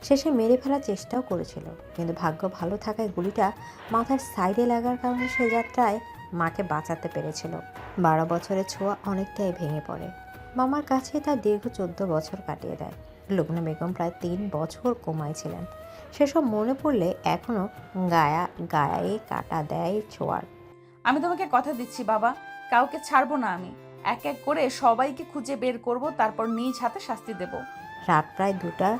শেষে মেরে ফেলার চেষ্টাও করেছিল, কিন্তু ভাগ্য ভালো থাকায় গুলিটা মাথার সাইডে লাগার কারণে সে যাত্রায় মাকে বাঁচাতে পেরেছিল। 12 বছরের ছোঁয়া অনেকটাই ভেঙে পড়ে। মামার কাছে তার দীর্ঘ 14 বছর কাটিয়ে দেয়। লুবনা বেগম প্রায় 3 বছর কোমায় ছিলেন। সেসব মনে পড়লে এখনও গায়ে কাটা দেয় ছোঁয়ার। আমি তোমাকে কথা দিচ্ছি বাবা, কাউকে ছাড়বো না আমি। এক এক করে সবাইকে খুঁজে বের করব, তারপর নিজ হাতে শাস্তি দেব। রাত প্রায় 2টা।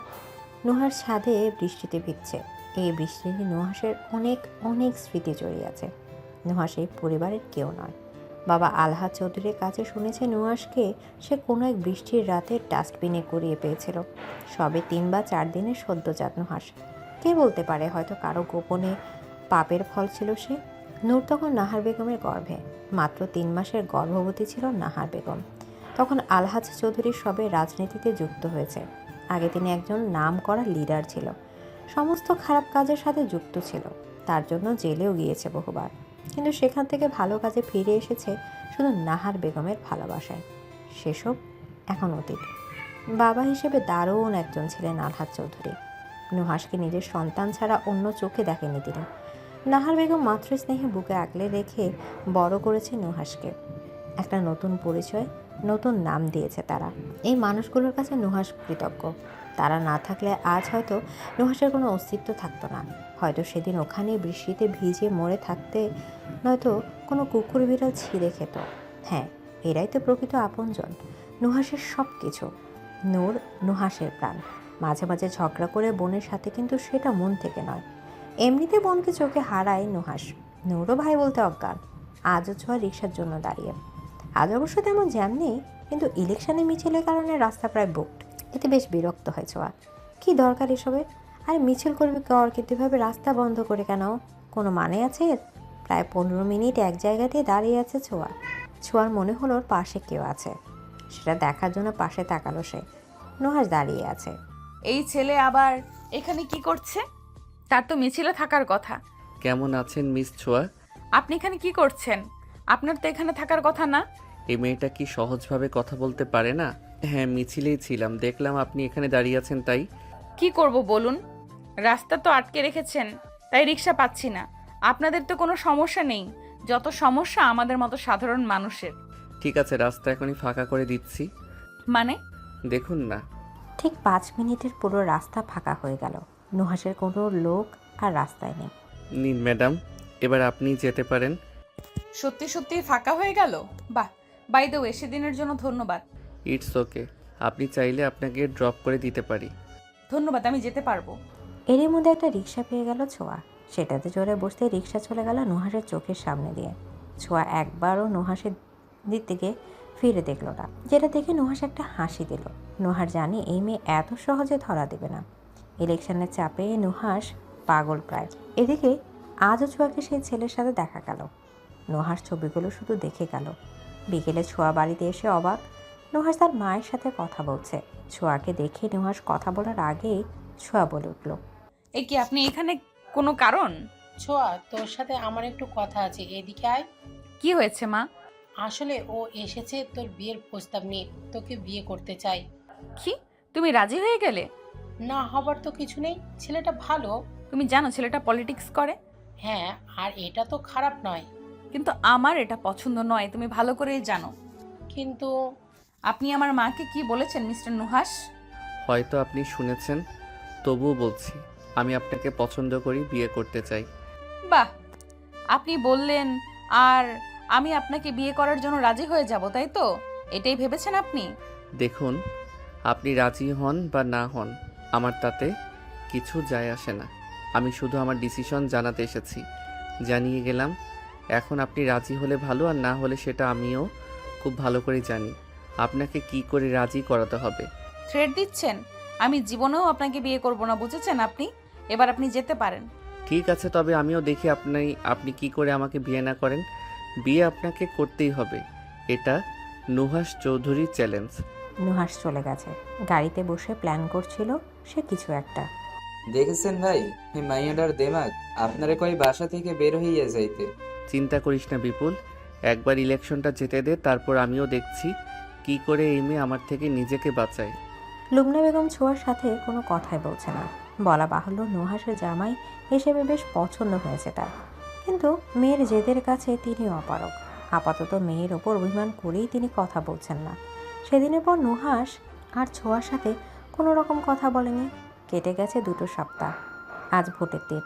নুহার ছাদে বৃষ্টিতে ভিজছে। এই বৃষ্টিতে নুহাসের অনেক অনেক স্মৃতি জড়িয়ে আছে। নুহাস এই পরিবারের কেউ নয়। বাবা আলহাজ চৌধুরীর কাছে শুনেছে নুহাসকে সে কোনো এক বৃষ্টির রাতে ডাস্টবিনে কুড়িয়ে পেয়েছিল। সবে 3 বা 4 দিনের সদ্যজাত নুহাস। কে বলতে পারে, হয়তো কারো গোপনে পাপের ফল ছিল সে। নূর তখন নাহার বেগমের গর্ভে। মাত্র 3 মাসের গর্ভবতী ছিল নাহার বেগম। তখন আলহাজ চৌধুরী সবে রাজনীতিতে যুক্ত হয়েছে। আগে তিনি একজন নামকরা লিডার ছিল, সমস্ত খারাপ কাজের সাথে যুক্ত ছিল, তার জন্য জেলেও গিয়েছে বহুবার। কিন্তু সেখান থেকে ভালো কাজে ফিরে এসেছে শুধু নাহার বেগমের ভালোবাসায়। সেসব এখন অতীত। বাবা হিসেবে দারুণ একজন ছিলেন আলহাজ চৌধুরী। নুহাসকে নিজের সন্তান ছাড়া অন্য চোখে দেখেনি তিনি। নাহার বেগম মাতৃস্নেহে বুকে আগলে রেখে বড় করেছে নুহাসকে। একটা নতুন পরিচয়, নতুন নাম দিয়েছে তারা। এই মানুষগুলোর কাছে নুহাস কৃতজ্ঞ। তারা না থাকলে আজ হয়তো নুহাসের কোনো অস্তিত্ব থাকতো না। হয়তো সেদিন ওখানে বৃষ্টিতে ভিজে মরে থাকতে, নয়তো কোনো কুকুর বিড়াল ছিঁড়ে খেত। হ্যাঁ, এরাই তো প্রকৃত আপনজন, নুহাসের সব কিছু। নূর নুহাসের প্রাণ। মাঝে মাঝে ঝগড়া করে বোনের সাথে, কিন্তু সেটা মন থেকে নয়। এমনিতে বোনকে চোখে হারায় নুহাস। নূরও ভাই বলতে অজ্ঞান। আজও ছোঁয়া রিক্সার জন্য দাঁড়িয়ে। আজ অবশ্য তেমন জ্যাম নেই, কিন্তু ইলেকশনে মিছিলের কারণে রাস্তা প্রায় বুকড। এতে বেশ বিরক্ত হয় ছোঁয়া। কী দরকার এসবে? আর মিছিল করবে কর, কিন্তু এভাবে রাস্তা বন্ধ করে কেন? কোনো মানে আছে এর? প্রায় 15 মিনিট এক জায়গাতে দাঁড়িয়ে আছে ছোঁয়া। ছোঁয়ার মনে হলো ওর পাশে কেউ আছে। সেটা দেখার জন্য পাশে তাকালো সে। নুহাস দাঁড়িয়ে আছে। এই ছেলে আবার এখানে কি করছে? তার তো মিছিলে থাকার কথা। কেমন আছেন মিস ছোঁয়া? আপনি এখানে কি করছেন? আপনার তো এখানে থাকার কথা না। এই মেয়েটা কি সহজভাবে কথা বলতে পারে না? হ্যাঁ, মিছিলেই ছিলাম, দেখলাম আপনি এখানে দাঁড়িয়ে আছেন তাই। কি করব বলুন? রাস্তা তো আটকে রেখেছেন, তাই রিক্সা পাচ্ছি না। আপনাদের তো কোনো সমস্যা নেই, যত সমস্যা আমাদের মতো সাধারণ মানুষের। ঠিক আছে, রাস্তা এখনই ফাঁকা করে দিচ্ছি। মানে? দেখুন না। ঠিক 5 মিনিটের পুরো রাস্তা ফাঁকা হয়ে গেল। নুহাসের কোনো লোক আর রাস্তায় নেই। নিন ম্যাডাম, এবার আপনি যেতে পারেন। সত্যি সত্যি ফাঁকা হয়ে গেল? বাহ, বাই দ্য ওয়ে, সেদিনের জন্য ধন্যবাদ। ইটস ওকে, আপনি চাইলে আপনাকে ড্রপ করে দিতে পারি। ধন্যবাদ, আমি যেতে পারবো। এরই মধ্যে একটা রিক্সা পেয়ে গেল ছোঁয়া। সেটাতে চড়ে বসতে রিক্সা চলে গেল নুহাসের চোখের সামনে দিয়ে। ছোঁয়া একবারও নুহাসের দিক থেকে ফিরে দেখল না, যেটা দেখে নুহাস একটা হাসি দিল। নুহাস জানে এই মেয়ে এত সহজে ধরা দেবে না। ইলেকশনের চাপে নুহাস পাগল প্রায়। এদিকে আজও ছোঁয়াকে সেই ছেলের সাথে দেখা গেল। নুহাস ছবিগুলো শুধু দেখে গেল। বিকেলে ছোঁয়া বাড়িতে এসে অবাক। নুহাস তার মায়ের সাথে কথা বলছে। ছোঁয়াকে দেখে নুহাস কথা বলার আগেই ছোঁয়া বলে উঠল, এ কি আপনি এখানে কোনো কারণ? ছোঁয়া, তোর সাথে আমার একটু কথা আছে, এদিকে আয়। কি হয়েছে মা? আসলে ও এসেছে তোর বিয়ের প্রস্তাব নিয়ে, তোকে বিয়ে করতে চাই। কি, তুমি রাজি হয়ে গেলে? না হবার তো কিছু নেই, ছেলেটা ভালো। তুমি জানো ছেলেটা পলিটিক্স করে? হ্যাঁ, আর এটা তো খারাপ নয়। কিন্তু আমার এটা পছন্দ নয়, তুমি ভালো করেই জানো। কিন্তু আপনি আমার মাকে কি বলেছেন মিস্টার নুহাস? হয়তো আপনি শুনেছেন, তবুও বলছি, আমি আপনাকে পছন্দ করি, বিয়ে করতে চাই। বাহ, আপনি বললেন আর আমি আপনাকে বিয়ে করার জন্য রাজি হয়ে যাব, তাই তো? এটাই ভেবেছেন আপনি? দেখুন, আপনি রাজি হন বা না হন, আমার তাতে কিছু যায় আসে না। আমি শুধু আমার ডিসিশন জানাতে এসেছি, জানিয়ে গেলাম। এখন আপনি রাজি হলে ভালো, আর না হলে সেটা আমিও খুব ভালো করে জানি। আপনাকে কি করে রাজি করাতে হবে। থ্রেট দিচ্ছেন? আমি জীবনেও আপনাকে বিয়ে করব না, বুঝেছেন আপনি? এবার আপনি যেতে পারেন। ঠিক আছে, তবে আমিও দেখি আপনি কি করে আমাকে বিয়ে না করেন। বিয়ে আপনাকে করতেই হবে, এটা নুহাস চৌধুরী চ্যালেঞ্জ। নুহাস চলে গেছে। গাড়িতে বসে প্ল্যান করছিল সে কিছু একটা। দেখেছেন ভাই, এই মাইয়াটার দেমাগ, আপনারে কই বাসা থেকে বের হইয়া যাইতে। চিন্তা করিস না বিপুল, একবার ইলেকশনটা যেতে দে, তারপর আমিও দেখছি কি করে এই মেয়ে আমার থেকে নিজেকে বাঁচায়। লুবনা বেগম ছোঁয়ার সাথে কোনো কথাই বলছে না। বলা বাহুল্য নুহাসের জামাই হিসেবে বেশ পছন্দ হয়েছে তার, কিন্তু মেয়ের জেদের কাছে তিনি অপারগ। আপাতত মেয়ের ওপর অভিমান করেই তিনি কথা বলছেন না। সেদিনের পর নুহাস আর ছোঁয়ার সাথে কোনো রকম কথা বলেনি। কেটে গেছে 2 সপ্তাহ। আজ ভোটের দিন।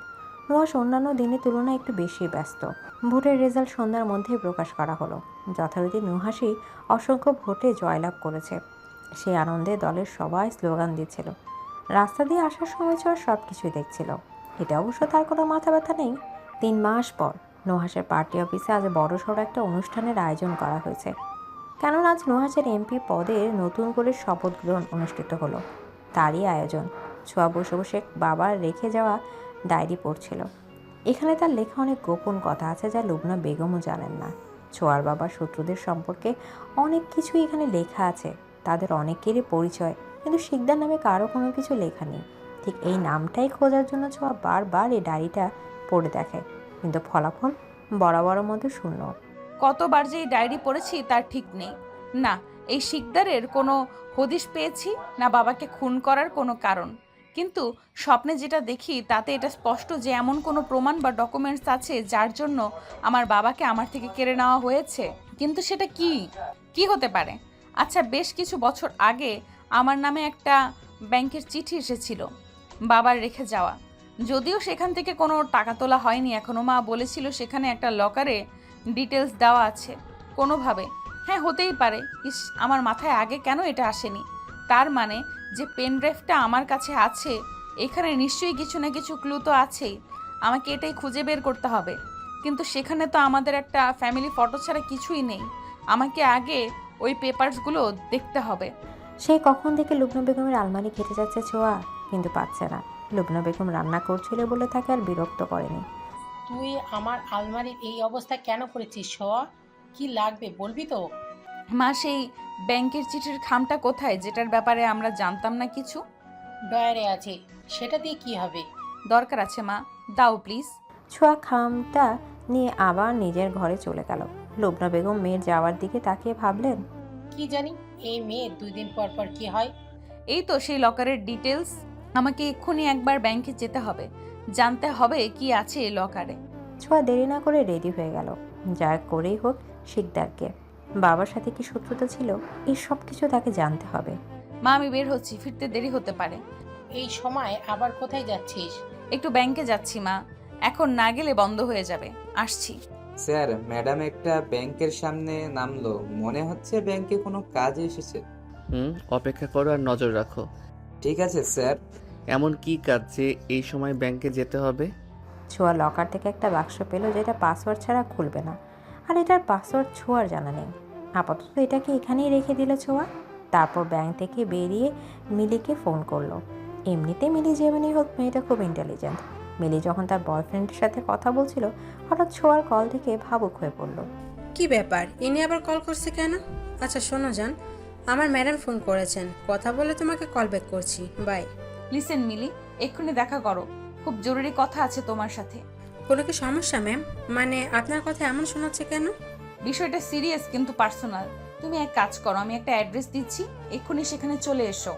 নুহাস অন্যান্য দিনের তুলনায় একটু বেশি ব্যস্ত। ভোটের রেজাল্ট সন্ধ্যার মধ্যেই প্রকাশ করা হলো। যথারীতি নুহাসই অসংখ্য ভোটে জয়লাভ করেছে। সেই আনন্দে দলের সবাই স্লোগান দিচ্ছিল। রাস্তা দিয়ে আসার সময় ছোঁয়া সব কিছুই দেখছিল। এটা অবশ্য তার কোনো মাথা ব্যথা নেই। 3 মাস পর নুহাসের পার্টি অফিসে আজ বড়সড় একটা অনুষ্ঠানের আয়োজন করা হয়েছে। কেননা আজ নুহাসের এমপি পদের নতুন করে শপথ গ্রহণ অনুষ্ঠিত হলো। তারই আয়োজন। ছোঁয়া বসে বসে বাবার রেখে যাওয়া ডায়েরি পড়ছিল। এখানে তার লেখা অনেক গোপন কথা আছে যা লুবনা বেগমও জানেন না। ছোঁয়ার বাবার শত্রুদের সম্পর্কে অনেক কিছুই এখানে লেখা আছে। তাদের অনেকেরই পরিচয়, কিন্তু শিকদার নামে কারো কোনো কিছু লেখা নেই। ঠিক এই নামটাই খোঁজার জন্য ছোঁয়া বারবার এই ডায়েরিটা পড়ে দেখে, কিন্তু ফলাফল বরাবর মধ্যে শূন্য। কতবার যে এই ডায়েরি পড়েছি তার ঠিক নেই। না এই শিকদারের কোনো হদিশ পেয়েছি, না বাবাকে খুন করার কোনো কারণ। কিন্তু স্বপ্নে যেটা দেখি তাতে এটা স্পষ্ট যে এমন কোনো প্রমাণ বা ডকুমেন্টস আছে যার জন্য আমার বাবাকে আমার থেকে কেড়ে নেওয়া হয়েছে। কিন্তু সেটা কি হতে পারে? আচ্ছা, বেশ কিছু বছর আগে আমার নামে একটা ব্যাংকের চিঠি এসেছিল, বাবার রেখে যাওয়া। যদিও সেখান থেকে কোনো টাকা তোলা হয়নি এখনও। মা বলেছিল সেখানে একটা লকারে ডিটেলস দেওয়া আছে কোনোভাবে। হ্যাঁ, হতেই পারে। আমার মাথায় আগে কেন এটা আসেনি? তার মানে যে পেন ড্রাইভটা আমার কাছে আছে, এখানে নিশ্চয়ই কিছু না কিছু ক্লু তো আছেই। আমাকে এটাই খুঁজে বের করতে হবে। কিন্তু সেখানে তো আমাদের একটা ফ্যামিলি ফটো ছাড়া কিছুই নেই। আমাকে আগে ওই পেপারসগুলো দেখতে হবে। সেই কখন থেকে লুবনা বেগমের আলমারি ঘেটে যাচ্ছে ছোঁয়া, কিন্তু পাচ্ছে না। লুবনা বেগম রান্না করছিল বলে তাকে আর বিরক্ত করেনি। তুই আমার আলমারির এই অবস্থা কেন করেছিস সোয়া? কি লাগবে বলবি তো? মা, সেই ব্যাংকের চিঠির খামটা কোথায় যেটার ব্যাপারে আমরা জানতাম না কিছু? ডয়ারে আছে, সেটা দিয়ে কি হবে? দরকার আছে মা, দাও প্লিজ। ছোঁয়া খামটা নিয়ে আবার নিজের ঘরে চলে গেল। লুবনা বেগম মেয়ের যাওয়ার দিকে তাকিয়ে ভাবলেন, কি জানি এই মেয়ে 2 দিন পর পর কি হয়। এই তো সেই লকারের ডিটেলস। আমাকে এক্ষুনি একবার ব্যাংকে যেতে হবে, জানতে হবে কি আছে এই লকারে। ছোঁয়া দেরি না করে রেডি হয়ে গেল। যা করেই হোক শিকদারকে বাবার সাথে কি শত্রুতা ছিল, এই সব কিছু তাকে জানতে হবে। মা, আমি বের হচ্ছি, ফিরতে দেরি হতে পারে। এই সময় আবার কোথায় যাচ্ছিস? একটু ব্যাংকে যাচ্ছি মা, এখন না গেলে বন্ধ হয়ে যাবে। আসছি। স্যার, ম্যাডাম একটা ব্যাংকের সামনে নামলো, মনে হচ্ছে ব্যাংকে কোনো কাজে এসেছে। অপেক্ষা করো আর নজর রাখো। ঠিক আছে স্যার। এমন কি কাজ যে এই সময় ব্যাংকে যেতে হবে? ছোঁয়া লকার থেকে একটা বাক্স পেল যেটা পাসওয়ার্ড ছাড়া খুলবে না, আর এটার পাসওয়ার্ড ছোঁয়ার জানা নেই। আপাতত এটাকে এখানেই রেখে দিল ছোঁয়া। তারপর ব্যাংক থেকে বেরিয়ে মিলিকে ফোন করলো। এমনিতে মিলি যেমনই হোক মেয়েটা খুব ইন্টেলিজেন্ট। মিলি যখন তার বয়ফ্রেন্ডের সাথে কথা বলছিল, হঠাৎ ছোঁয়ার কল থেকে ভাবুক হয়ে পড়ল। কি ব্যাপার, ইনি আবার কল করছে কেন? আচ্ছা শোনো জান, আমার ম্যাডাম ফোন করেছেন, কথা বলে তোমাকে কল ব্যাক করছি, বাই। লিসেন মিলি, এক্ষুনি দেখা করো, খুব জরুরি কথা আছে তোমার সাথে। কোনো কি সমস্যা ম্যাম? মানে আপনার কথা এমন শোনাচ্ছে কেন? বিষয়টা সিরিয়াস কিন্তু পার্সোনাল। তুমি এক কাজ করো, আমি একটা অ্যাড্রেস দিচ্ছি, এক্ষুনি সেখানে চলে এসো।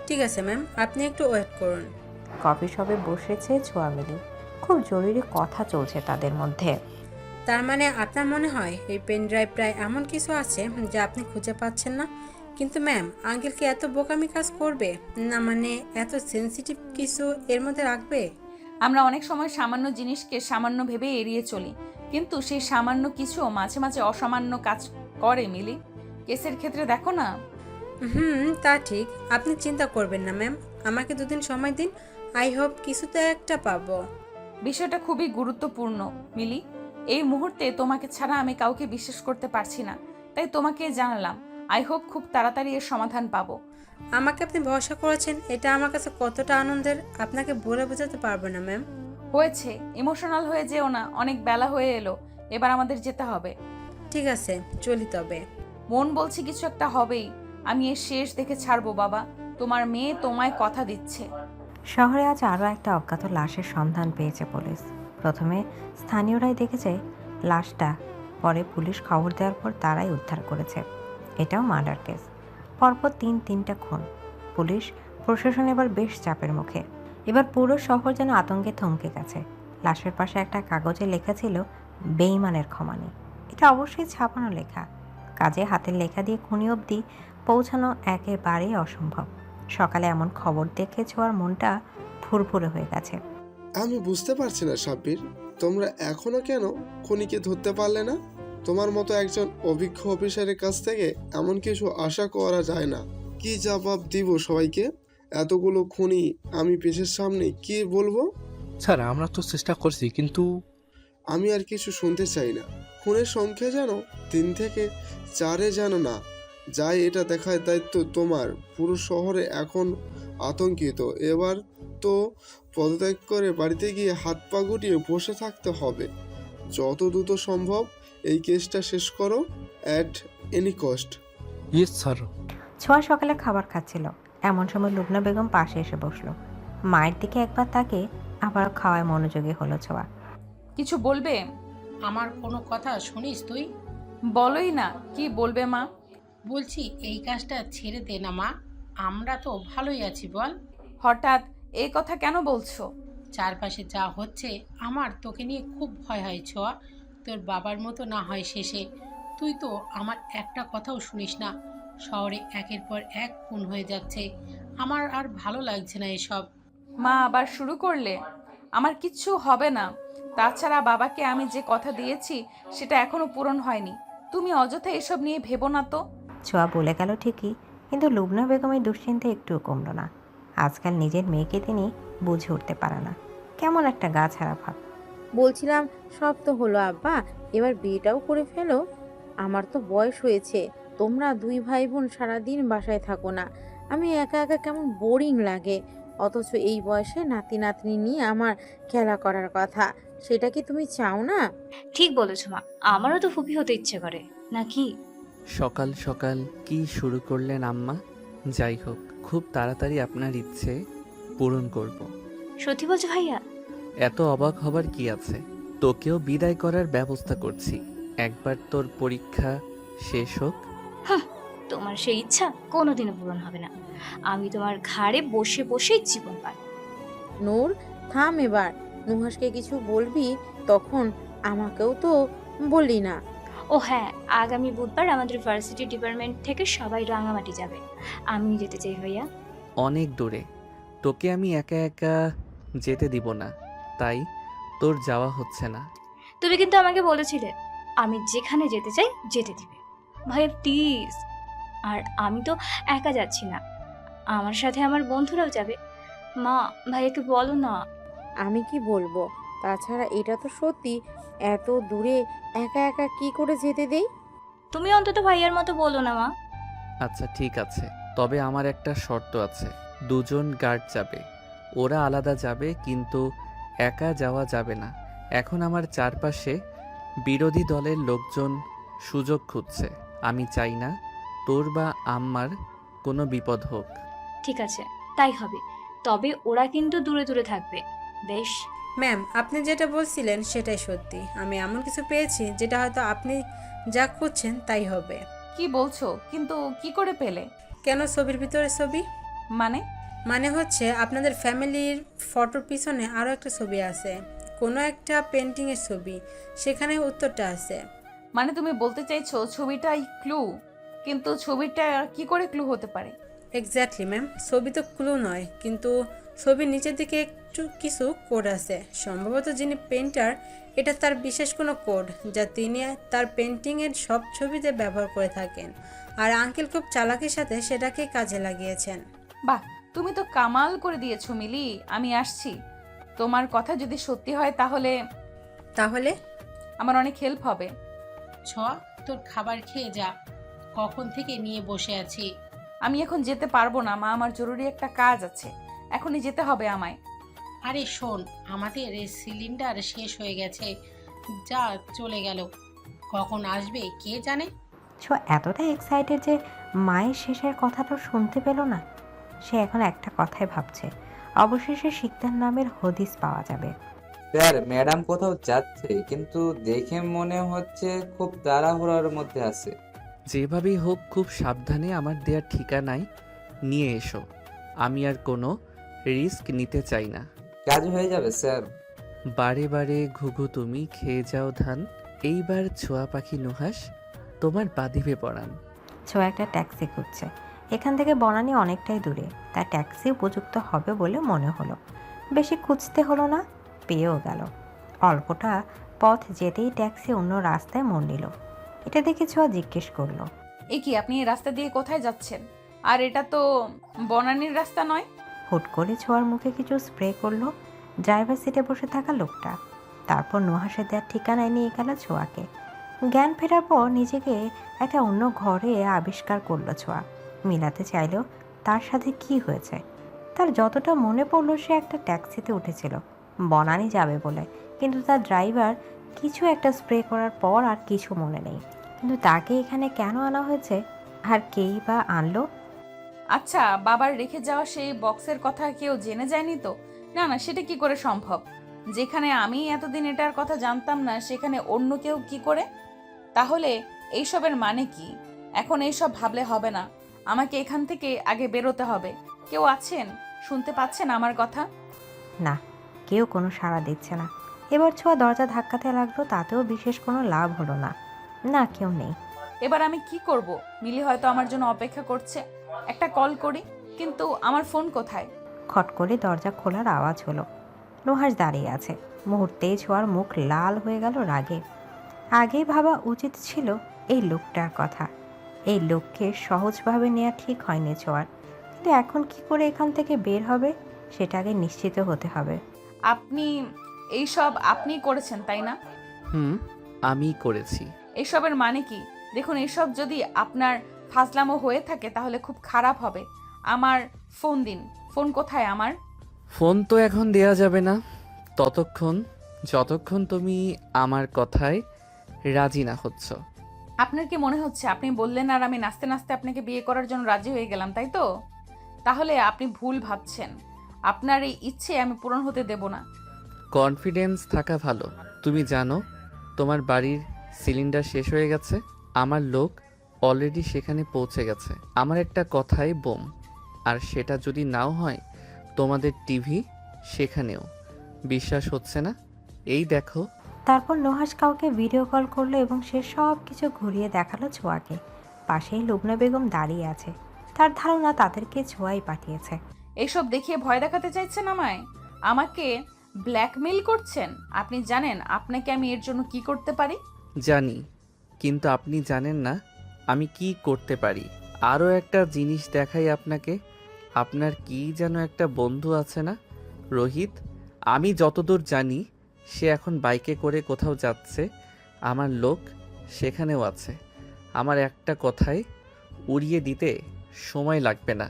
ঠিক আছে ম্যাম, আপনি একটু ওয়েট করুন। কফি শপে বসেছে ছোঁয়া মিলি। খুব জরুরি কথা চলছে তাদের মধ্যে। তার মানে আপনার মনে হয় এই পেন ড্রাইভ প্রায় এমন কিছু আছে যা আপনি খুঁজে পাচ্ছেন না? কিন্তু ম্যাম, আঙ্কেল কি এত বোকামি কাজ করবে? না মানে এত সেনসিটিভ কিছু এর মধ্যে রাখবে? আমরা অনেক সময় সামান্য জিনিসকে সামান্য ভেবে এড়িয়ে চলি, কিন্তু সেই সামান্য কিছু মাঝে মাঝে অসামান্য কাজ করে মিলি। কেসের ক্ষেত্রে দেখো না। তা ঠিক, আপনি চিন্তা করবেন না ম্যাম, আমাকে 2 দিন সময় দিন, আই হোপ কিছু তো একটা পাবো। বিষয়টা খুবই গুরুত্বপূর্ণ মিলি। এই মুহূর্তে তোমাকে ছাড়া আমি কাউকে বিশ্বাস করতে পারছি না, তাই তোমাকে জানালাম। আই হোপ খুব তাড়াতাড়ি এর সমাধান পাবো। আমাকে আপনি ভরসা করেছেন, এটা আমার কাছে কতটা আনন্দের আপনাকে বলে বোঝাতে পারবো না ম্যাম। হয়েছে, ইমোশনাল হয়ে যেও না, অনেক বেলা হয়ে এলো, এবার আমাদের যেতে হবে। ঠিক আছে, চলি তবে। মন বলছে কিছু একটা হবেই। আমি এর শেষ দেখে ছাড়বো বাবা, তোমার মেয়ে তোমায় কথা দিচ্ছে। শহরে আজ আরও একটা অজ্ঞাত লাশের সন্ধান পেয়েছে পুলিশ। প্রথমে স্থানীয়রাই দেখেছে লাশটা, পরে পুলিশ খবর দেওয়ার পর তারাই উদ্ধার করেছে। এটাও মার্ডার কেস। পরপর 3টা খুন। পুলিশ প্রশাসন এবার বেশ চাপের মুখে। এবার পুরো শহর যেন আতঙ্কে থমকে গেছে। লাশের পাশে একটা কাগজে লেখা ছিল বেঈমানের ক্ষমা নেই। এটা অবশ্যই ছাপানো লেখা। কাজে হাতের লেখা দিয়ে খুনি অবধি পৌঁছানো একেবারেই অসম্ভব। সকালে এমন খবর দেখে ছোঁয়ার মনটা ফুরফুরে হয়ে গেছে। আমি বুঝতে পারছি না সাব্বির, তোমরা এখনো কেন খুনিকে ধরতে পারলে না? তোমার মতো একজন অভিজ্ঞ অফিসারের কাছ থেকে এমন কিছু আশা করা যায় না। কি জবাব দিব সবাইকে? এতগুলো খুনি আমি পেশের সামনে কি বলবো? স্যার আমরা তো চেষ্টা করছি, কিন্তু আমি আর কিছু শুনতে চাই না। খুনের সংখ্যা যেন 3 থেকে 4 যেন না যায়, এটা দেখার দায়িত্ব তোমার। পুরো শহরে এখন আতঙ্কিত। এবার তো পদত্যাগ করে বাড়িতে গিয়ে হাত পা গুটিয়ে বসে থাকতে হবে। যত দ্রুত সম্ভব এই কেসটা শেষ করো, at any cost. Yes sir. ছোঁয়া সকালে খাবার খাচ্ছিল, এমন সময় লুবনা বেগম পাশে এসে বসলো। মায়ের দিকে একবার তাকে আবার খাওয়ায় মনোযোগী হলো ছোঁয়া। কিছু বলবে? আমার কোনো কথা শুনিস তুই? বলোই না, কি বলবে মা? বলছি এই কাজটা ছেড়ে দে না মা, আমরা তো ভালোই আছি বল। হঠাৎ এই কথা কেন বলছো? চারপাশে যা হচ্ছে আমার তোকে নিয়ে খুব ভয় হয় ছোঁয়া। তোর বাবার মতো না হয় শেষে। তুই তো আমার একটা কথাও শুনিস না। শহরে একের পর এক খুন হয়ে যাচ্ছে, আমার আর ভালো লাগছে না এসব। মা আবার শুরু করলে? আমার কিচ্ছু হবে না। তাছাড়া বাবাকে আমি যে কথা দিয়েছি সেটা এখনো পূরণ হয়নি। তুমি অযথা এসব নিয়ে ভেবো না তো। ছোঁয়া বলে গেল ঠিকই, কিন্তু লুবনা বেগমের দুশ্চিন্তা একটুও কমল না। আজকাল নিজের মেয়েকে তিনি বুঝে উঠতে পারে না, কেমন একটা গা ছাড়া ভাব। বলছিলাম সব তো হলো আব্বা, এবার বিয়েটাও করে ফেলো। আমার তো বয়স হয়েছে, তোমরা 2 ভাই বোন সারাদিন বাসায় থাকো না, আমি একা একা কেমন বোরিং লাগে। অথচ এই বয়সে নাতি নাতনি নিয়ে আমার খেলা করার কথা, সেটা কি তুমি চাও না? ঠিক বলেছো মা, আমারও তো ফুপি হতে ইচ্ছে করে নাকি। সকাল সকাল কি শুরু করলেন আম্মা? যাই হোক, খুব তাড়াতাড়ি আপনার ইচ্ছে পূরণ করব। সত্যি বলছো ভাইয়া? এত অবাক হবার কি আছে? তোকেও বিদায় করার ব্যবস্থা করছি। একবার তোর পরীক্ষা শেষ হোক। তোমার সেই ইচ্ছা কোনোদিনও পূরণ হবে না। আমি তোমার ঘাড়ে বসে বসে জীবন পাই। নূর থাম এবার, নুহাসকে কিছু বলবি তখন আমাকেও তো বললি না। ও হ্যাঁ, আগামী বুধবার আমাদের ভার্সিটি ডিপার্টমেন্ট থেকে সবাই রাঙামাটি যাবে। আমিও যেতে চাই ভাইয়া। অনেক দূরে, তোকে আমি একা একা যেতে দিব না, তাই তোর যাওয়া হচ্ছে না। তুমি কিন্তু আমাকে বলেছিলে আমি যেখানে যেতে চাই যেতে দিবে। ভাইয়া প্লিজ। আর আমি তো একা যাচ্ছি না, আমার সাথে আমার বন্ধুরাও যাবে। মা ভাইয়াকে বলো না। আমি কি বলবো? তাছাড়া এটা তো সত্যি, এত দূরে একা একা কি করে যেতে দেই? তুমি অন্তত ভাইয়ার মতো বলো না মা। আচ্ছা ঠিক আছে, তবে আমার একটা শর্ত আছে। 2 জন গার্ড যাবে, ওরা আলাদা যাবে, কিন্তু একা যাওয়া যাবে না। এখন আমার চারপাশে বিরোধী দলের লোকজন সুযোগ খুঁজছে। আমি চাই না তোর বা আম্মার কোনো বিপদ হোক। ঠিক আছে, তাই হবে। তবে ওরা কিন্তু দূরে দূরে থাকবে। বেশ? ম্যাম, আপনি যেটা বলছিলেন সেটাই সত্যি। আমি এমন কিছু পেয়েছি যেটা হয়তো আপনি যা খুঁজছেন তাই হবে। কি বলছো? কিন্তু কি করে পেলে? কেন, ছবির ভিতরে ছবি? মানে হচ্ছে আপনাদের ফ্যামিলির ফটোর পিছনে আরও একটা ছবি আছে, কোনো একটা পেন্টিংয়ের ছবি, সেখানে উত্তরটা আছে। মানে তুমি বলতে চাইছো ছবিটাই ক্লু? কিন্তু ছবিটা কি করে ক্লু হতে পারে? এক্স্যাক্টলি ম্যাম, ছবি তো ক্লু নয়, কিন্তু ছবির নিচের দিকে একটু কিছু কোড আছে। সম্ভবত যিনি পেন্টার, এটা তার বিশেষ কোনো কোড যা তিনি তার পেন্টিংয়ের সব ছবিতে ব্যবহার করে থাকেন। আর আঙ্কেল খুব চালাকির সাথে সেটাকে কাজে লাগিয়েছেন। বাহ, তুমি তো কামাল করে দিয়েছো মিলি। আমি আসছি। তোমার কথা যদি সত্যি হয় তাহলে আমার অনেক হেল্প হবে। ছোঁয়া, তোর খাবার খেয়ে যা, কখন থেকে নিয়ে বসে আছি। আমি এখন যেতে পারবো না মা, আমার জরুরি একটা কাজ আছে, এখনই যেতে হবে আমায়। আরে শোন, আমাদের সিলিন্ডার শেষ হয়ে গেছে, যা চলে গেল, কখন আসবে কে জানে। ছোঁয়া এতটা এক্সাইটেড যে মায়ের শেষের কথাটা শুনতে পেল না। সে এখন একটা কথাই ভাবছে, অবশেষে শিকদার নামের হদিস পাওয়া যাবে। স্যার, ম্যাডাম কোথাও যাচ্ছে, কিন্তু দেখে মনে হচ্ছে খুব তাড়াহুড়োর মধ্যে আছে। যেভাবেই হোক খুব সাবধানে আমার দেওয়ার ঠিকানায় নিয়ে এসো। আমি আর কোনো রিস্ক নিতে চাই না। কাজ হয়ে যাবে স্যার। বারে বারে ঘুঘু তুমি খেয়ে যাও ধান। এইবার ছোঁয়া পাখি নুহাস তোমার বাঁধিবে পড়ান। ছোঁয়া একটা ট্যাক্সি খুঁজছে। এখান থেকে বনানী অনেকটাই দূরে, তাই ট্যাক্সি উপযুক্ত হবে বলে মনে হলো। বেশি খুঁজতে হলো না, পেয়েও গেল। অল্পটা পথ যেতেই ট্যাক্সি অন্য রাস্তায় মোড় নিল। এটা দেখে ছোঁয়া জিজ্ঞেস করলো, এ কি, আপনি এই রাস্তা দিয়ে কোথায় যাচ্ছেন? আর এটা তো বনানীর রাস্তা নয়। হুট করে ছোঁয়ার মুখে কিছু স্প্রে করলো ড্রাইভার সিটে বসে থাকা লোকটা। তারপর নুহাসের দেওয়ার ঠিকানায় নিয়ে গেল ছোঁয়াকে। জ্ঞান ফেরার পর নিজেকে একটা অন্য ঘরে আবিষ্কার করলো ছোঁয়া। মিলাতে চাইলেও তার সাথে কি হয়েছে। তার যতটা মনে পড়লো, সে একটা ট্যাক্সিতে উঠেছিল বনানী যাবে বলে, কিন্তু তার ড্রাইভার কিছু একটা স্প্রে করার পর আর কিছু মনে নেই। কিন্তু তাকে এখানে কেন আনা হয়েছে আর কেই বা আনলো? আচ্ছা, বাবার রেখে যাওয়া সেই বক্সের কথা কেউ জেনে যায়নি তো? না না, সেটা কি করে সম্ভব? যেখানে আমি এতদিন এটার কথা জানতাম না, সেখানে অন্য কেউ কি করে? তাহলে এইসবের মানে কি? এখন এইসব ভাবলে হবে না, আমাকে এখান থেকে আগে বেরোতে হবে। কেউ আছেন? শুনতে পাচ্ছেন আমার কথা? না, কেউ কোনো সাড়া দিচ্ছে না। এবার ছোঁয়া দরজা ধাক্কাতে লাগলো, তাতেও বিশেষ কোনো লাভ হলো না। না, কেউ নেই। এবার আমি কি করব? মিলি হয়তো আমার জন্য অপেক্ষা করছে। একটা কল করি, কিন্তু আমার ফোন কোথায়? খট করে দরজা খোলার আওয়াজ হলো। নুহাস দাঁড়িয়ে আছে। মুহূর্তেই ছোঁয়ার মুখ লাল হয়ে গেল রাগে। আগেই ভাবা উচিত ছিল এই লোকটার কথা। এই লোককে সহজভাবে নেওয়া ঠিক হয়নি ছোঁয়ার। কিন্তু এখন কি করে এখান থেকে বের হবে সেটা আগে নিশ্চিত হতে হবে। আপনি এইসব আপনি করেছেন, তাই না? আমি করেছি। এসবের মানে কি? দেখুন, এসব যদি আপনার ফাজলামো হয়ে থাকে তাহলে খুব খারাপ হবে। আমার ফোন দিন। ফোন কোথায় আমার? ফোন তো এখন দেয়া যাবে না যতক্ষণ তুমি আমার কথায় রাজি না হচ্ছ। আপনার কি মনে হচ্ছে আপনি বললেন আর আমি নাচতে নাচতে আপনাকে বিয়ে করার জন্য রাজি হয়ে গেলাম, তাই তো? তাহলে আপনি ভুল ভাবছেন। আপনার এই ইচ্ছে আমি পূরণ হতে দেব না। কনফিডেন্স থাকা ভালো। তুমি জানো তোমার বাড়ির সিলিন্ডার শেষ হয়ে গেছে। আমার লোক অলরেডি সেখানে পৌঁছে গেছে। আমার একটা কথাই বোম, আর সেটা যদি নাও হয় তোমাদের টিভি সেখানেও। বিশ্বাস হচ্ছে না? এই দেখো। তারপর নুহাস কাউকে ভিডিও কল করলো এবং সে সব কিছু ঘুরিয়ে দেখালো ছোঁয়াকে। পাশেই লুবনা বেগম দাঁড়িয়ে আছে। তার ধারণা তাদেরকে ছোঁয়াই পাঠিয়েছে। এইসব দেখিয়ে ভয় দেখাতে চাইছেন আমায়? আমাকে ব্ল্যাকমেইল করছেন? আপনি জানেন আপনাকে আমি এর জন্য কি করতে পারি? জানি, কিন্তু আপনি জানেন না আমি কি করতে পারি। আরও একটা জিনিস দেখাই আপনাকে। আপনার কি যেন একটা বন্ধু আছে না, রোহিত? আমি যতদূর জানি সে এখন বাইকে করে কোথাও যাচ্ছে। আমার লোক সেখানেও আছে। আমার একটা কথায় উড়িয়ে দিতে সময় লাগবে না।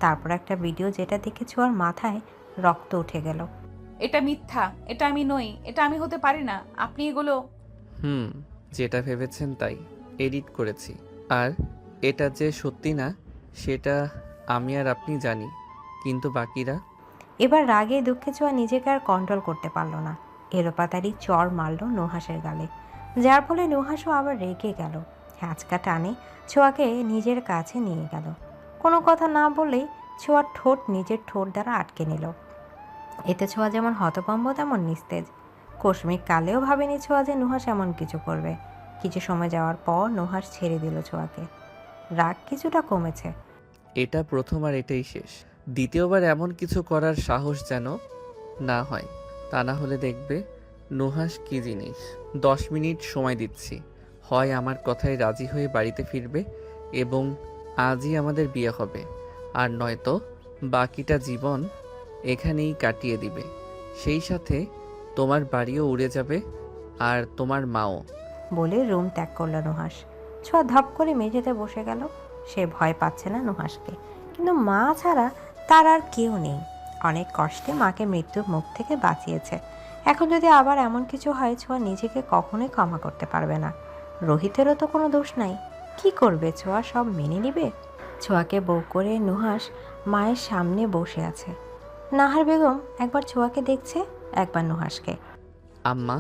তারপর একটা ভিডিও যেটা দেখে ছোঁয়ার মাথায় রক্ত উঠে গেল। এটা মিথ্যা, এটা আমি নই, এটা আমি হতে পারি না। আপনি এগুলো যেটা ভেবেছেন তাই এডিট করেছি। আর এটা যে সত্যি না সেটা আমি আর আপনি জানি, কিন্তু বাকিরা। এবার রাগে দুঃখে ছোঁয়া নিজেকে আর কন্ট্রোল করতে পারলো না। এলোপাতাড়ি চড় মারল নুহাসের গালে, যার ফলে নুহাসও আবার রেগে গেল। হ্যাঁচকা টানে ছোঁয়াকে নিজের কাছে নিয়ে গেল। কোনো কথা না বলেই ছোঁয়ার ঠোঁট নিজের ঠোঁট দ্বারা আটকে নিল। এতে ছোঁয়া যেমন হতভম্ব তেমন নিস্তেজ। কৌশমিক কালেও ভাবেনি ছোঁয়া যে নুহাস এমন কিছু করবে। কিছু সময় যাওয়ার পর নুহাস ছেড়ে দিল ছোঁয়াকে। রাগ কিছুটা কমেছে। এটা প্রথম আর এটাই শেষ। দ্বিতীয়বার এমন কিছু করার সাহস যেন না হয়, তা না হলে দেখবে নুহাস কি জিনিস। 10 মিনিট সময় দিচ্ছি, হয় আমার কথায় রাজি হয়ে বাড়িতে ফিরবে এবং আজই আমাদের বিয়ে হবে, আর নয়তো বাকিটা জীবন এখানেই কাটিয়ে দিবে। সেই সাথে তোমার বাড়িও উড়ে যাবে আর তোমার মাও। বলে রুম ত্যাগ করল নুহাস। ছোঁয়া ধপ করে মেঝেতে বসে গেল। সে ভয় পাচ্ছে না নুহাসকে, কিন্তু মা ছাড়া তার আর কেউ নেই। অনেক কষ্টে মাকে মৃত্যুর মুখ থেকে বাঁচিয়েছে। এখন যদি আবার এমন কিছু হয়, ছোঁয়া নিজেকে কখনোই ক্ষমা করতে পারবে না। রোহিতেরও তো কোনো দোষ নাই। কি করবে ছোঁয়া? সব মেনে নিবে? ছোঁয়াকে বউ করে নুহাস মায়ের সামনে বসে আছে। নাহার বেগম একবার ছোঁয়াকে দেখছে, একবার নুহাসকে। আম্মা,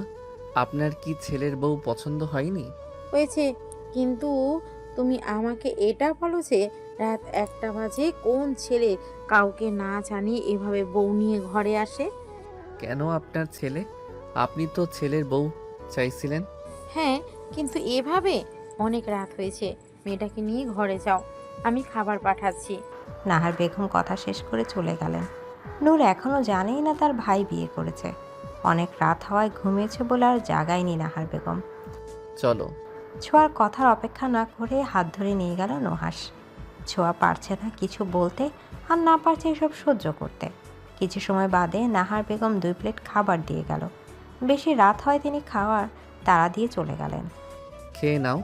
আপনার কি ছেলের বউ পছন্দ হয়নি? হয়েছে, কিন্তু তুমি আমাকে এটা বলো যে রাত 1টা বাজে কোন ছেলে কাউকে না জানিয়ে এভাবে বউ নিয়ে ঘরে আসে? কেন আপনার ছেলে? আপনি তো ছেলের বউ চাইছিলেন। হ্যাঁ, কিন্তু এভাবে? অনেক রাত হয়েছে, মেয়েটাকে নিয়ে ঘরে যাও, আমি খাবার পাঠাচ্ছি। নাহার বেগম কথা শেষ করে চলে গেলেন। নূর এখনও জানেই না তার ভাই বিয়ে করেছে। অনেক রাত হওয়ায় ঘুমিয়েছে বলে আর জাগায়নি নাহার বেগম। চলো। ছোঁয়ার কথার অপেক্ষা না করে হাত ধরে নিয়ে গেল নুহাস। ছোঁয়া পারছে না কিছু বলতে, আর না পারছে এসব সহ্য করতে। কিছু সময় বাদে নাহার বেগম 2 প্লেট খাবার দিয়ে গেল। বেশি রাত হয় তিনি খাওয়ার তাড়া দিয়ে চলে গেলেন। খেয়ে নাও,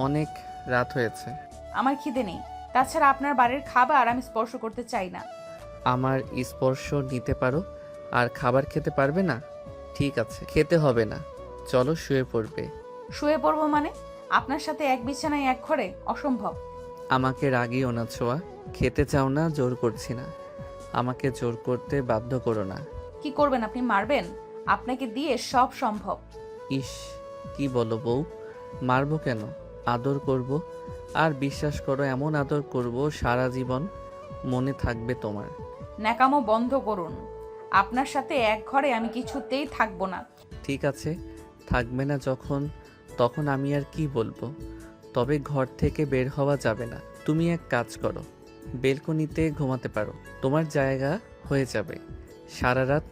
অনেক রাত হয়েছে। আমার খিদে নেই। তাছাড়া আপনার বাড়ির খাবার আমি স্পর্শ করতে চাই না। আমার স্পর্শ নিতে পারো আর খাবার খেতে পারবে না? ঠিক আছে, খেতে হবে না, চলো শুয়ে পড়বে। শুয়ে পড়বো মানে? আপনার সাথে এক বিছানায় এক ঘরে? অসম্ভব। আমাকে রাগিও না ছোঁয়া, খেতে চাও না, জোর করছি না। আমাকে জোর করতে বাধ্য করো না। কি করবেন আপনি? মারবেন? আপনাকে দিয়ে সব সম্ভব। ইস, কি বলো বউ? মারবো কেন? আদর করব, আর বিশ্বাস করো এমন আদর করব সারা জীবন মনে থাকবে তোমার। ন্যাকামো বন্ধ করুন। আপনার সাথে এক ঘরে আমি কিছুতেই থাকবো না। ঠিক আছে, থাকবে না যখন, তখন আমি আর কি বলবো। তবে ঘর থেকে বের হওয়া যাবে না। তুমি এক কাজ করো, বেলকনিতে ঘুমাতে পারো, তোমার জায়গা হয়ে যাবে। সারা রাত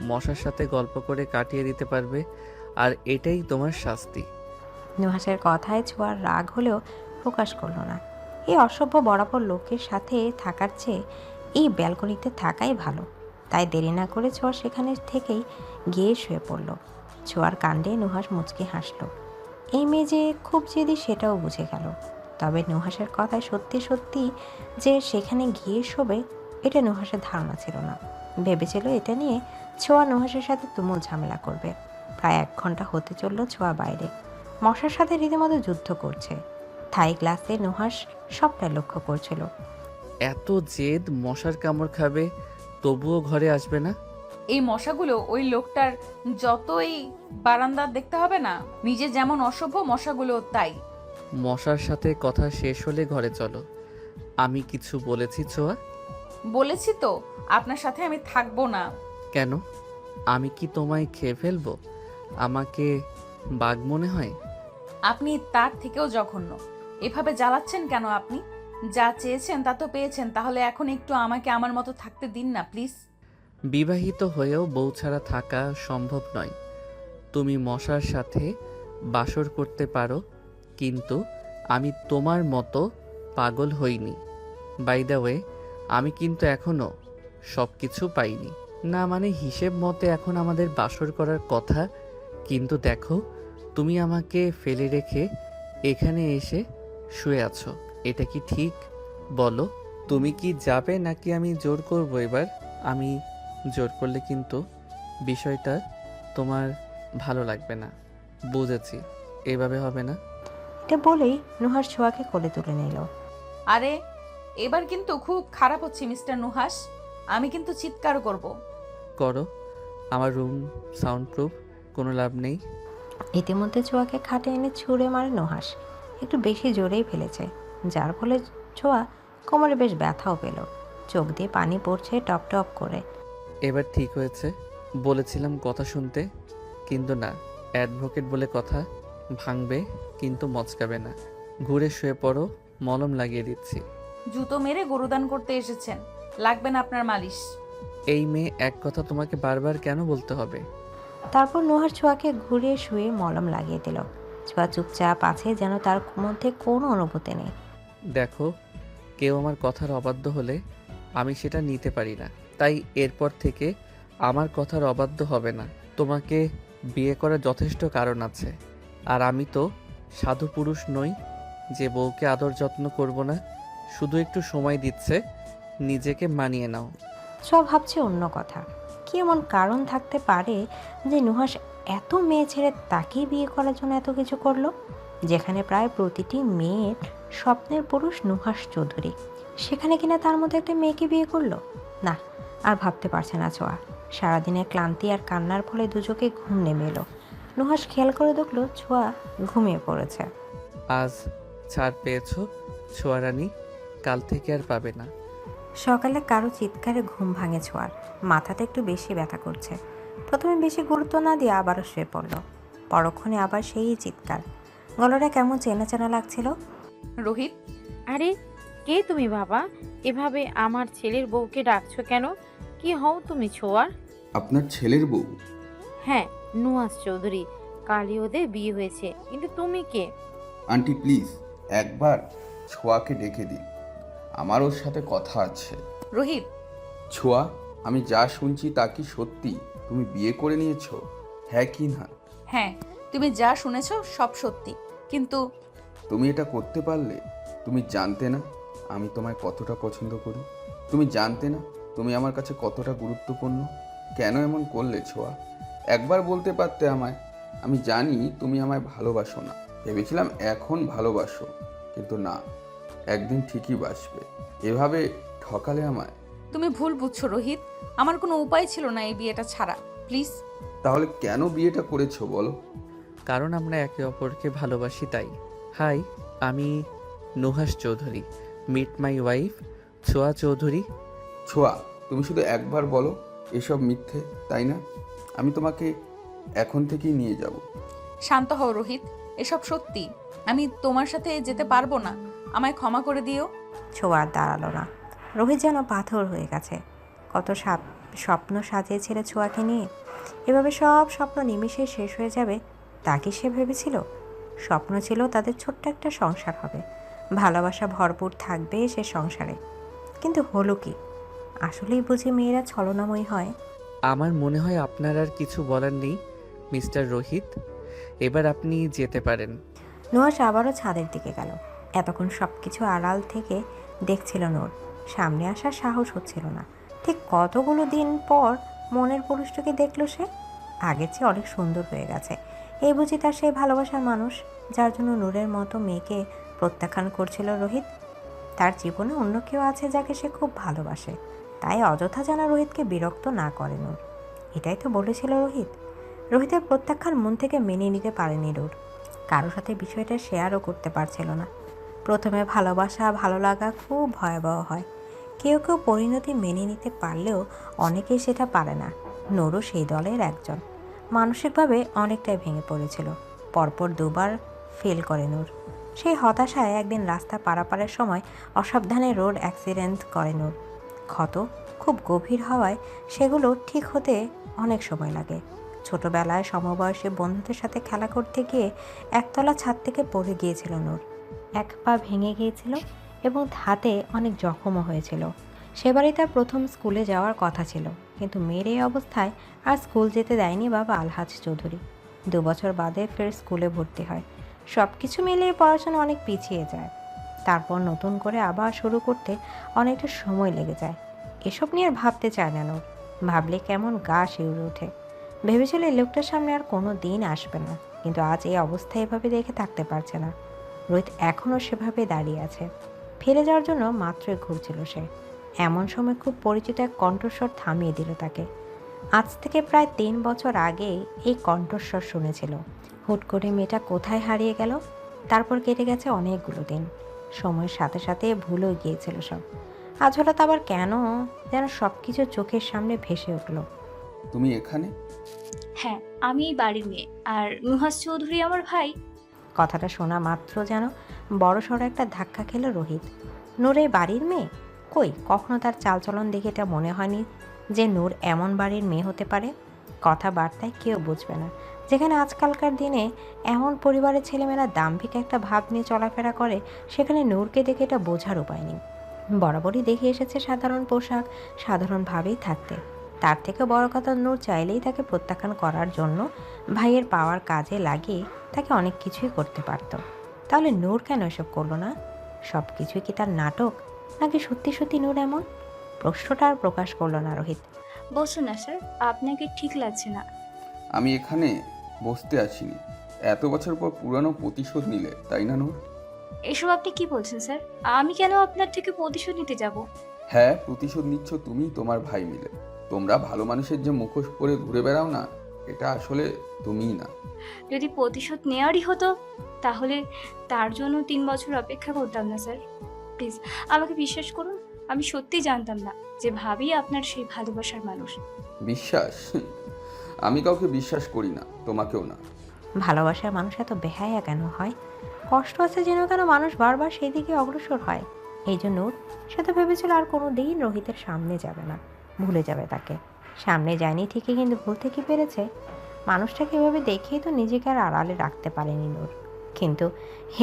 মশার সাথে গল্প করে কাটিয়ে দিতে পারবে, আর এটাই তোমার শাস্তি। নুহাসের কথায় ছোঁয়ার রাগ হলেও প্রকাশ করল না। এই অসভ্য বরাবর লোকের সাথে থাকার চেয়ে এই ব্যালকনিতে থাকাই ভালো। তাই দেরি না করে ছোঁয়া সেখানে থেকেই গিয়ে শুয়ে পড়ল। ছোঁয়ার কাণ্ডে নুহাস মুচকি হাসল। এই মেয়ে যে খুব জেদি সেটাও বুঝে গেল। তবে নুহাসের কথায় সত্যি সত্যি যে সেখানে গিয়ে শোবে এটা নুহাসের ধারণা ছিল না। ভেবেছিল এটা নিয়ে ছোঁয়া নুহাসের সাথে তুমুল ঝামেলা করবে। প্রায় 1 ঘন্টা হতে চলল ছোঁয়া বাইরে মশার সাথে রীতিমতো যুদ্ধ করছে। থাই গ্লাসে নুহাস সবটা লক্ষ্য করছিল। এত জেদ, মশার কামড় খাবে তবুও ঘরে আসবে না। এই মশাগুলো ওই লোকটার যতই বারান্দা দেখতে হবে না, নিজে যেমন অসভ্য মশাগুলো তাই। মশার সাথে কথা শেষ হলে ঘরে চলো। আমি কিছু বলেছি ছোঁয়া? বলেছি তো আপনার সাথে আমি থাকবো না। কেন? আমি কি তোমায় খেয়ে ফেলবো? আমাকে বাঘ মনে হয়? আপনি তার থেকেও জঘন্য। এভাবে জ্বালাচ্ছেন কেন আপনি? যা চেয়েছেন তা তো পেয়েছেন, তাহলে এখন একটু আমাকে আমার মতো থাকতে দিন না প্লিজ। বিবাহিত হয়েও বউ ছাড়া থাকা সম্ভব নয়। তুমি মশার সাথে বাসর করতে পারো, কিন্তু আমি তোমার মতো পাগল হইনি। বাই দ্য ওয়ে, আমি কিন্তু এখনো সব কিছু পাইনি। না মানে হিসেব মতে এখন আমাদের বাসর করার কথা, কিন্তু দেখো তুমি আমাকে ফেলে রেখে এখানে এসে শুয়ে আছো। এটা কি ঠিক বলো? তুমি কি যাবে নাকি আমি জোর করবো এবার? আমি জোর করলে কিন্তু বিষয়টা তোমার ভালো লাগবে না। বুঝেছি, এভাবে হবে না। এটা বলেই নুহাস ছোঁয়াকে কোলে তুলে নিল। আরে এবার কিন্তু খুব খারাপ হচ্ছে মিস্টার নুহাস, আমি কিন্তু চিৎকার করব। করো, আমার রুম সাউন্ড প্রুফ, কোনো লাভ নেই। ইতিমধ্যে ছোঁয়াকে খাটে এনে ছুঁড়ে মারে নুহাস। একটু বেশি জোরেই ফেলেছে, যার ফলে ছোঁয়া কোমরে বেশ ব্যথাও পেল। চোখ দিয়ে পানি পড়ছে টপ টপ করে। এবার ঠিক হয়েছে। বলেছিলাম কথা শুনতে, কিন্তু না। অ্যাডভোকেট বলে কথা, ভাঙবে কিন্তু মচকাবে না। ঘুরে শুয়ে পড়ো, মলম লাগিয়ে দিচ্ছি। জুতো মেরে গরুদান করতে এসেছেন, লাগবে না আপনার মালিশ। এই মেয়ে এক কথা তোমাকে বারবার কেন বলতে হবে? তারপর নুহাস ছোঁয়াকে ঘুরিয়ে শুয়ে মলম লাগিয়ে দিল। ছোঁয়া চুপচাপ আছে, যেন তার মধ্যে কোনো অনুভূতি নেই। দেখো, কেউ আমার কথার অবাধ্য হলে আমি সেটা নিতে পারি না। তাই এরপর থেকে আমার কথার অবাধ্য হবে না। তোমাকে বিয়ে করার যথেষ্ট কারণ আছে, আর আমি তো সাধু পুরুষ নই যে বউকে আদর যত্ন করব না। শুধু একটু সময় দিচ্ছে, নিজেকে মানিয়ে নাও। ছোঁয়া ভাবছে অন্য কথা। কি এমন কারণ থাকতে পারে যে নুহাস এত মেয়ে ছেড়ে তাকেই বিয়ে করার জন্য এত কিছু করলো, যেখানে প্রায় প্রতিটি মেয়ের স্বপ্নের পুরুষ নুহাস চৌধুরী, সেখানে কিনা তার মধ্যে একটা মেয়েকে বিয়ে করলো? না, আর ভাবতে পারছে না ছোঁয়া। সারাদিনের ক্লান্তি আর কান্নার ফলে দুচোখে ঘুম নেমে এলো। নুহাস খেয়াল করে দেখলো ছোঁয়া ঘুমিয়ে পড়েছে। আজ ছাড় পেয়েছো ছোয়ারানি, কাল থেকে আর পাবে না। সকালে কারো চিৎকারে ঘুম ভাঙে ছোঁয়ার। মাথাটা একটু বেশি ব্যথা করছে। প্রথমে বেশি গুরুত্ব না দিয়ে আবারও শুয়ে পড়ল। পরক্ষণে আবার সেই চিৎকার। গলাটা কেমন চেনা চেনা লাগছিল। রোহিত, আরে কে তুমি বাবা? এভাবে আমার ছেলের বউকে ডাকছো কেন? কি হও তুমি ছোঁয়ার? আপনার ছেলের বউ? হ্যাঁ, নুয়াজ চৌধুরী। কালই ওদের বিয়ে হয়েছে, কিন্তু তুমি কে? আন্টি প্লিজ একবার ছোঁয়াকে ডেকে দিন, আমার ওর সাথে কথা আছে। রোহিত। ছোঁয়া, আমি যা শুনছি তা কি সত্যি? তুমি বিয়ে করে নিয়েছো, হ্যাঁ কি না? হ্যাঁ, তুমি যা শুনেছো সব সত্যি, কিন্তু তুমি এটা করতে পারলে? তুমি জানতে না আমি তোমায় কতটা পছন্দ করি? তুমি জানতে না তুমি আমার কাছে কতটা গুরুত্বপূর্ণ? কেন এমন করলে ছোঁয়া? একবার বলতে পারতে আমায়। আমি জানি তুমি আমায় ভালোবাসো না, ভেবেছিলাম এখন ভালোবাসো, কিন্তু না, একদিন ঠিকই বাসবে। এভাবে ঠকালে আমায়। তুমি ভুল বুঝছো রোহিত। আমার কোনো উপায় ছিল না এই বিয়েটা ছাড়া। প্লিজ। তাহলে কেন বিয়েটা করেছো বলো? কারণ আমরা একে অপরকে ভালোবাসি তাই। হাই, আমি Nuhas Chowdhury. Meet my wife Chhoya Chowdhury. ছোঁয়া, তুমি শুধু একবার বলো এসব মিথ্যে, তাই না? আমি তোমাকে এখন থেকেই নিয়ে যাব। শান্ত হও রোহিত, এসব সত্যি। আমি তোমার সাথে যেতে পারবো না, আমায় ক্ষমা করে দিও। ছোঁয়ার দাঁড়ালো না। রোহিত যেন পাথর হয়ে গেছে। কত স্বপ্ন সাজিয়েছিল ছোঁয়াকে নিয়ে। এভাবে সব স্বপ্ন নিমিষে শেষ হয়ে যাবে তা কি সে ভেবেছিল? স্বপ্ন ছিল তাদের ছোট্ট একটা সংসার হবে, ভালোবাসা ভরপুর থাকবে সে সংসারে। কিন্তু হলো কি? আসলেই বুঝি মেয়েরা ছলনাময়ী হয়? আমার মনে হয় আপনার আর কিছু বলার নেই মিস্টার রোহিত, এবার আপনি যেতে পারেন। নুহাস আবারও ছাদের দিকে গেল। এতক্ষণ সব কিছু আড়াল থেকে দেখছিল নূর। সামনে আসার সাহস হচ্ছিল না। ঠিক কতগুলো দিন পর মনের পুরুষটাকে দেখলো সে। আগের চেয়ে অনেক সুন্দর হয়ে গেছে। এই বুঝি তার সেই ভালোবাসার মানুষ, যার জন্য নূরের মতো মেয়েকে প্রত্যাখ্যান করছিল রোহিত। তার জীবনে অন্য কেউ আছে যাকে সে খুব ভালোবাসে, তাই অযথা যেন রোহিতকে বিরক্ত না করে নূর। এটাই তো বলেছিল রোহিত। রোহিতের প্রত্যাখ্যান মন থেকে মেনে নিতে পারেনি নূর। কারোর সাথে বিষয়টা শেয়ারও করতে পারছিল না। প্রথমে ভালোবাসা ভালো লাগা খুব ভয়াবহ হয়। কেউ কেউ পরিণতি মেনে নিতে পারলেও অনেকেই সেটা পারে না। নূরও সেই দলের একজন। মানসিকভাবে অনেকটাই ভেঙে পড়েছিল। পরপর দুবার ফেল করে নূর। সেই হতাশায় একদিন রাস্তা পারাপারের সময় অসাবধানে রোড অ্যাক্সিডেন্ট করে নূর। ক্ষত খুব গভীর হওয়ায় সেগুলো ঠিক হতে অনেক সময় লাগে। ছোটবেলায় সমবয়সী বন্ধুদের সাথে খেলা করতে গিয়ে একতলা ছাদ থেকে পড়ে গিয়েছিল নূর। এক পা ভেঙে গিয়েছিল এবং হাতে অনেক জখমও হয়েছিল। সেবারই তার প্রথম স্কুলে যাওয়ার কথা ছিল, কিন্তু মেয়ের এই অবস্থায় আর স্কুল যেতে দেয়নি বাবা আলহাজ চৌধুরী। 2 বছর বাদে ফের স্কুলে ভর্তি হয়। সব কিছু মিলিয়ে পড়াশোনা অনেক পিছিয়ে যায়। তারপর নতুন করে আবার শুরু করতে অনেকটা সময় লেগে যায়। এসব নিয়ে আর ভাবতে চায় না নূর। ভাবলে কেমন গা শিউরে ওঠে। ভেবেছিল এই লোকটার সামনে আর কোনো দিন আসবে না, কিন্তু আজ এই অবস্থায় এভাবে দেখে থাকতে পারছে না। রোহিত এখনও সেভাবে দাঁড়িয়ে আছে। ফিরে যাওয়ার জন্য মাত্রই ঘুরছিল সে। এমন সময় খুব পরিচিত এক কণ্ঠস্বর থামিয়ে দিল তাকে। আজ থেকে প্রায় 3 বছর আগে এই কণ্ঠস্বর শুনেছিল। হুট করে মেয়েটা কোথায় হারিয়ে গেল? তারপর কেটে গেছে অনেকগুলো দিন। সময়ের সাথে সাথে ভুলেও গিয়েছিল সব। আজ হঠাৎ আবার কেন যেন সব কিছু চোখের সামনে ভেসে উঠল। তুমি এখানে? হ্যাঁ, আমি এই বাড়ির মেয়ে, আর নুহাস চৌধুরী আমার ভাই। কথাটা শোনা মাত্র যেন বড়সড় একটা ধাক্কা খেল রোহিত। নূর এই বাড়ির মেয়ে? কই, কখনো তার চালচলন দেখে এটা মনে হয়নি যে নূর এমন বাড়ির মেয়ে হতে পারে। কথাবার্তায় কেউ বুঝবে না। যেখানে আজকালকার দিনে এমন পরিবারের ছেলেমেয়েরা দাম্ভিক একটা ভাব নিয়ে চলাফেরা করে, সেখানে নূরকে দেখে এটা বোঝার উপায় নেই। বরাবরই দেখে এসেছে সাধারণ পোশাক, সাধারণভাবেই থাকতে। তার থেকে বড় কথা, নূর চাইলেই তাকে প্রত্যাখ্যান করার জন্য ভাইয়ের পাওয়ার কাজে লাগিয়ে তাকে অনেক কিছুই করতে পারত। তাহলে নূর কেন এসব করলো না? সব কিছুই কি তার নাটক, নাকি সত্যি সত্যি নূর এমন? প্রশ্নটা আর প্রকাশ করলো না রোহিত। বসুন না স্যার, আপনাকে ঠিক লাগছে না। আমি এখানে বসতে আসিনি। এত বছর পর পুরানো প্রতিশোধ নিলে, তাই না নূর? এসব আপনি কি বলছেন স্যার? আমি কেন আপনার থেকে প্রতিশোধ নিতে যাব? হ্যাঁ, প্রতিশোধ নিচ্ছ তুমি তোমার ভাই মিলে। তোমরা ভালো মানুষের যে মুখোশ পরে ঘুরে বেড়াও না, এটা আসলে তুমিই না। যদি প্রতিশোধ নেওয়ারই হতো তাহলে তার জন্য 3 বছর অপেক্ষা করতাম না স্যার। প্লিজ আমাকে বিশ্বাস করুন, আমি সত্যিই জানতাম না যে ভাবি আপনার সেই ভালোবাসার মানুষ। বিশ্বাস? আমি কাউকে বিশ্বাস করি না, তোমাকেও না। ভালোবাসার মানুষ এত বেহায়া কেন হয়? কষ্ট আছে যেন কেন মানুষ বারবার সেই দিকে অগ্রসর হয়। এই জন্য সে তো ভেবেছিল আর কোনো দিন রোহিতের সামনে যাবে না, ভুলে যাবে তাকে। সামনে যায়নি ঠিকই, কিন্তু ভুলতে কি পেরেছে? মানুষটাকে এভাবে দেখেই তো নিজেকে আর আড়ালে রাখতে পারেনি নূর। কিন্তু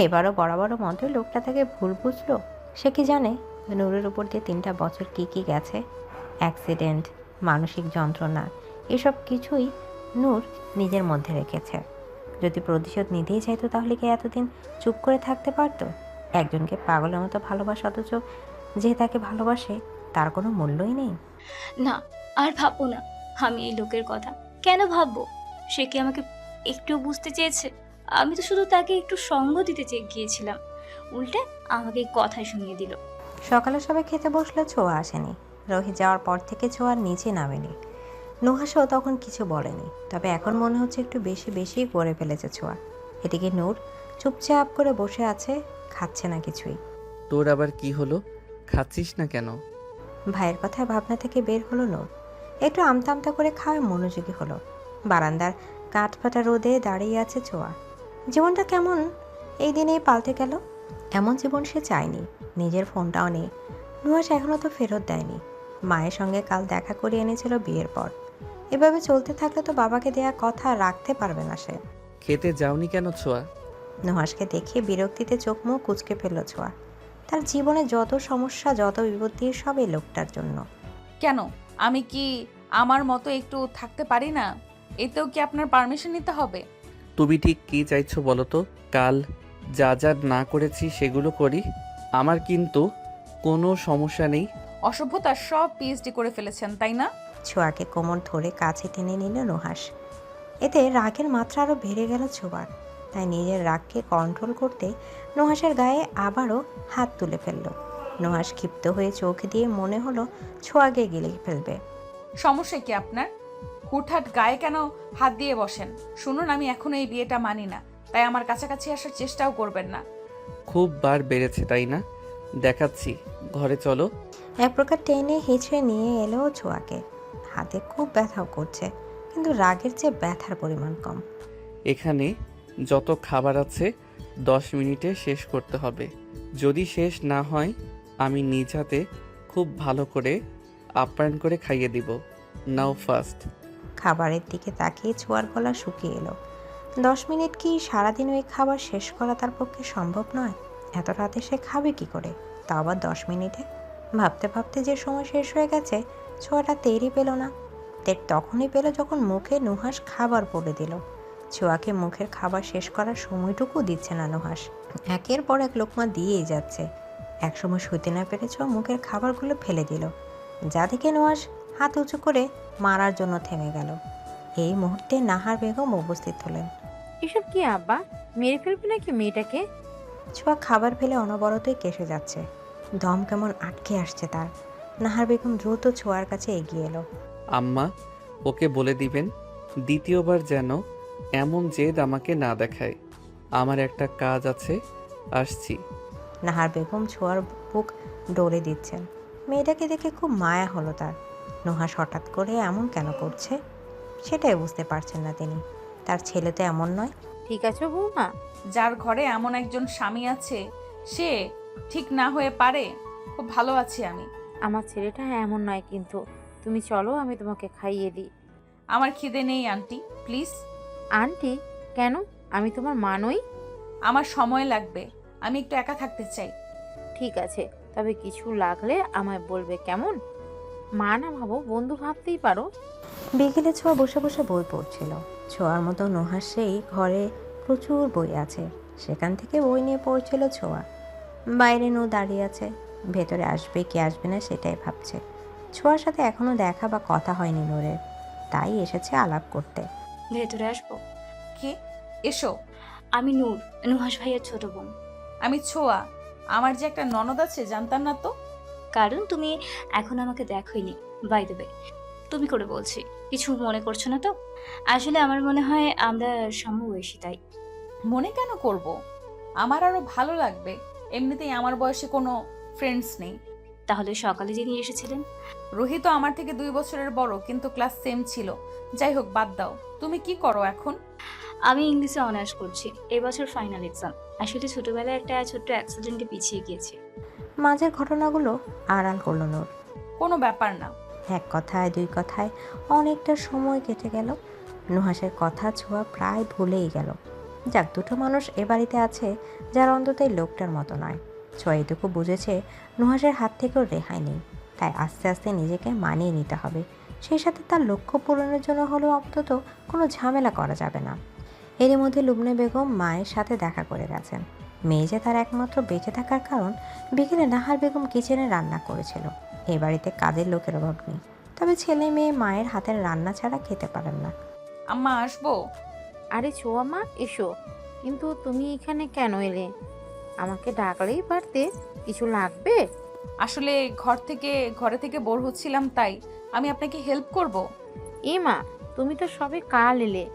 এবারও বরাবর মতো লোকটা তাকে ভুল বুঝলো। সে কি জানে নূরের উপর দিয়ে 3টা বছর কি গেছে? অ্যাক্সিডেন্ট, মানসিক যন্ত্রণা, এসব কিছুই নূর নিজের মধ্যে রেখেছে। যদি প্রতিশোধ নিতেই চাইতো তাহলে কি এতদিন চুপ করে থাকতে পারতো? একজনকে পাগলের মতো ভালোবাসা, অথচ যে তাকে ভালোবাসে তার কোনো মূল্যই নেই। না, আর ভাববো না আমি এই লোকের কথা। কেন ভাববো? সে কি আমাকে একটু বুঝতে চেয়েছে? আমি তো শুধু তাকে একটু সঙ্গ দিতে গিয়েছিলাম, উল্টে আমাকে কথাই শুনিয়ে দিল। সকালে সবাই খেতে বসলে ছোঁয়া আসেনি। রোহিত যাওয়ার পর থেকে ছোঁয়ার নিচে নামেনি। নুহাসও তখন কিছু বলেনি, তবে এখন মনে হচ্ছে একটু বেশি করে ফেলেছে ছোঁয়া। এদিকে নূর চুপচাপ করে বসে আছে, খাচ্ছে না কিছুই। তোর আবার কি হলো? খাচ্ছিস না কেন? ভাইয়ের কথায় ভাবনা থেকে বের হলো নূর। একটু আমতা আমতা করে খাওয়ায় মনোযোগী হলো। বারান্দার কাঠফাটা রোদে দাঁড়িয়ে আছে ছোঁয়া। জীবনটা কেমন এই দিনেই পাল্টে গেল। এমন জীবন সে চায়নি। নিজের ফোনটাও নেই। নুহাস এখনও তো ফেরত দেয়নি। মায়ের সঙ্গে কাল দেখা করে এনেছিল বিয়ের পর। এভাবে চলতে থাকলে তো বাবাকে দেয়া কথা রাখতে পারবে না সে। খেতে যাওনি কেন ছোঁয়া? নুহাসকে দেখে বিরক্তিতে চোখ মুখ কুঁচকে ফেলল ছোঁয়া। তার জীবনে যত সমস্যা, যত বিপত্তি, সব এই লোকটার জন্য। কেন? আমি কি আমার মতো একটু থাকতে পারি না? এতেও কি আপনার পারমিশন নিতে হবে? তুমি ঠিক কী চাইছো বলো তো? কাল যা যা না করেছি সেগুলো করি, আমার কিন্তু কোনো সমস্যা নেই। অসভ্যতা সব পিএইচডি করে ফেলেছেন, তাই না? ছোঁয়াকে কোমর ধরে কাছে টেনে নিল নুহাস। এতে রাগের মাত্রা আরও বেড়ে গেল ছোঁয়ার। তাই নিজের রাগকে কন্ট্রোল করতে নুহাসের গায়ে আবারও হাত তুলে ফেলল। নুহাস ক্ষিপ্ত হয়ে চোখ দিয়ে মনে হলো ছোঁয়াকে গিলে ফেলবে। সমস্যা কি আপনার? হুটহাট গায়ে কেন হাত দিয়ে বসেন? শুনুন, আমি এখনো এই বিয়েটা মানি না, তাই আমার কাছাকাছি আসার চেষ্টাও করবেন না। খুব বার বেড়েছে তাই না? দেখাচ্ছি, ঘরে চলো। এক প্রকার টেনে হিঁচড়ে নিয়ে এলো ছোঁয়াকে। হাতে খুব ব্যথাও করছে, কিন্তু রাগের চেয়ে ব্যথার পরিমাণ কম। এখানে যত খাবার আছে 10 মিনিটে শেষ করতে হবে। যদি শেষ না হয় আমি নিজ হাতে খুব ভালো করে আপ্যায়ন করে খাইয়ে দিব। নাও ফার্স্ট। খাবারের দিকে তাকিয়ে ছোঁয়ার গলা শুকিয়ে এলো। 10 মিনিট কি সারাদিন ওই খাবার শেষ করা তার পক্ষে সম্ভব নয়? এত রাতে সে খাবে কি করে, তা আবার 10 মিনিটে? ভাবতে ভাবতে যে সময় শেষ হয়ে গেছে ছোঁয়াটা টেরই পেল না। তের তখনই পেল যখন মুখে নুহাস খাবার পড়ে দিল। ছোঁয়াকে মুখের খাবার শেষ করার সময়টুকু দিচ্ছে না নুহাস। একের পর এক লোকমা দিয়েই যাচ্ছে। একসময় শুতে না পেরে ছোঁয়া মুখের খাবারগুলো ফেলে দিল, যা দেখে নুহাস হাত উঁচু করে মারার জন্য থেমে গেল। এই মুহূর্তে নাহার বেগম উপস্থিত হলেন। এসব কি আব্বা? মেরে ফেলবে নাকি মেয়েটাকে? ছোঁয়া খাবার ফেলে অনবরতই কেসে যাচ্ছে। দম কেমন আটকে আসছে তার। নাহার বেগম দ্রুত ছোঁয়ার কাছে এগিয়ে এলো। আম্মা, ওকে বলে দিবেন দ্বিতীয়বার যেন এমন জেদ আমাকে না দেখায়। আমার একটা কাজ আছে, আসছি। নাহার বেগম ছোঁয়ার বুক ডলে দিচ্ছেন। মেয়েটাকে দেখে খুব মায়া হলো তার। নুহাস হঠাৎ করে এমন কেন করছে সেটাই বুঝতে পারছেন না তিনি। তার ছেলে তো এমন নয়। ঠিক আছে বৌমা, যার ঘরে এমন একজন স্বামী আছে সে ঠিক না হয়ে পারে? খুব ভালো আছি আমি। আমার ছেলেটা এমন নয়, কিন্তু তুমি চলো, আমি তোমাকে খাইয়ে দিই। আমার খিদে নেই আন্টি, প্লিজ। আন্টি? কেন? আমি তোমার মা নই? আমার সময় লাগবে, আমি একটু একা থাকতে চাই। ঠিক আছে, তবে কিছু লাগলে আমায় বলবে, কেমন? মা না ভাবো, বন্ধু ভাবতেই পারো। বিকেলে ছোঁয়া বসে বসে বই পড়ছিল। ছোঁয়ার মতো নুহাসেই ঘরে প্রচুর বই আছে, সেখান থেকে বই নিয়ে পড়ছিল ছোঁয়া। বাইরে নু দাঁড়িয়ে আছে, ভেতরে আসবে কি আসবে না সেটাই ভাবছে। ছোঁয়ার সাথে এখনো দেখা বা কথা হয়নি নূরের, তাই এসেছে আলাপ করতে। ভেতরে আসবো? কে? এসো। আমি নূর, নুহাস ভাইয়ের ছোট বোন। আমি ছোঁয়া। আমার যে একটা ননদ আছে জানতাম না তো। কারণ তুমি এখন আমাকে দেখোইনি। বাই দ্য ওয়ে, তুমি করে বলছি, কিছু মনে করছো না তো? আসলে আমার মনে হয় আমরা সমবয়সী, তাই। মনে কেন করব? আমার আরো ভালো লাগবে। এমনিতেই আমার বয়সে কোনো ফ্রেন্ডস নেই। তাহলে সকালে যিনি এসেছিলেন? রুহি তো আমার থেকে 2 বছরের বড়, কিন্তু ক্লাস সেম ছিল। যাই হোক, বাদ দাও। তুমি কি করো এখন? আমি ইংলিশে অনার্স করছি, এবছর ফাইনাল এক্সাম। আসলে ছোটবেলায় একটা ছোট্ট অ্যাক্সিডেন্টে পিছিয়ে গিয়েছি। মাঝের ঘটনাগুলো আড়াল করল নূর। কোনো ব্যাপার না। এক কথায় দুই কথায় অনেকটা সময় কেটে গেল। নুহাসের কথা ছোঁয়া প্রায় ভুলেই গেল। যাক, দুটো মানুষ এ বাড়িতে আছে যার অন্তত এই লোকটার মতো নয়। ছোঁয়া এটুকু বুঝেছে নুহাসের হাত থেকেও রেহাই নেই, তাই আস্তে আস্তে নিজেকে মানিয়ে নিতে হবে। সেই সাথে তার লক্ষ্য পূরণের জন্য হলেও অন্তত কোনো ঝামেলা করা যাবে না। এরই মধ্যে লুবনা বেগম মায়ের সাথে দেখা করে গেছেন। মেয়ে যে তার একমাত্র বেঁচে থাকার কারণ, বিকেলে নাহার বেগম কিচেনে রান্না করেছিল। এই বাড়িতে কাজের লোকের অভাব নেই, তবে ছেলে মেয়ে মায়ের হাতের রান্না ছাড়া খেতে পারেন না। আম্মা, আসবো? আরে ছোঁয়া মা, এসো। কিন্তু তুমি এখানে কেন এলে? আমাকে ডাকলেই পারতে। কিছু লাগবে? আসলে ঘরে থেকে বোর হচ্ছিলাম, তাই আমি আপনাকে হেল্প করব। এ মা, তুমি তো সবে কাল এলে,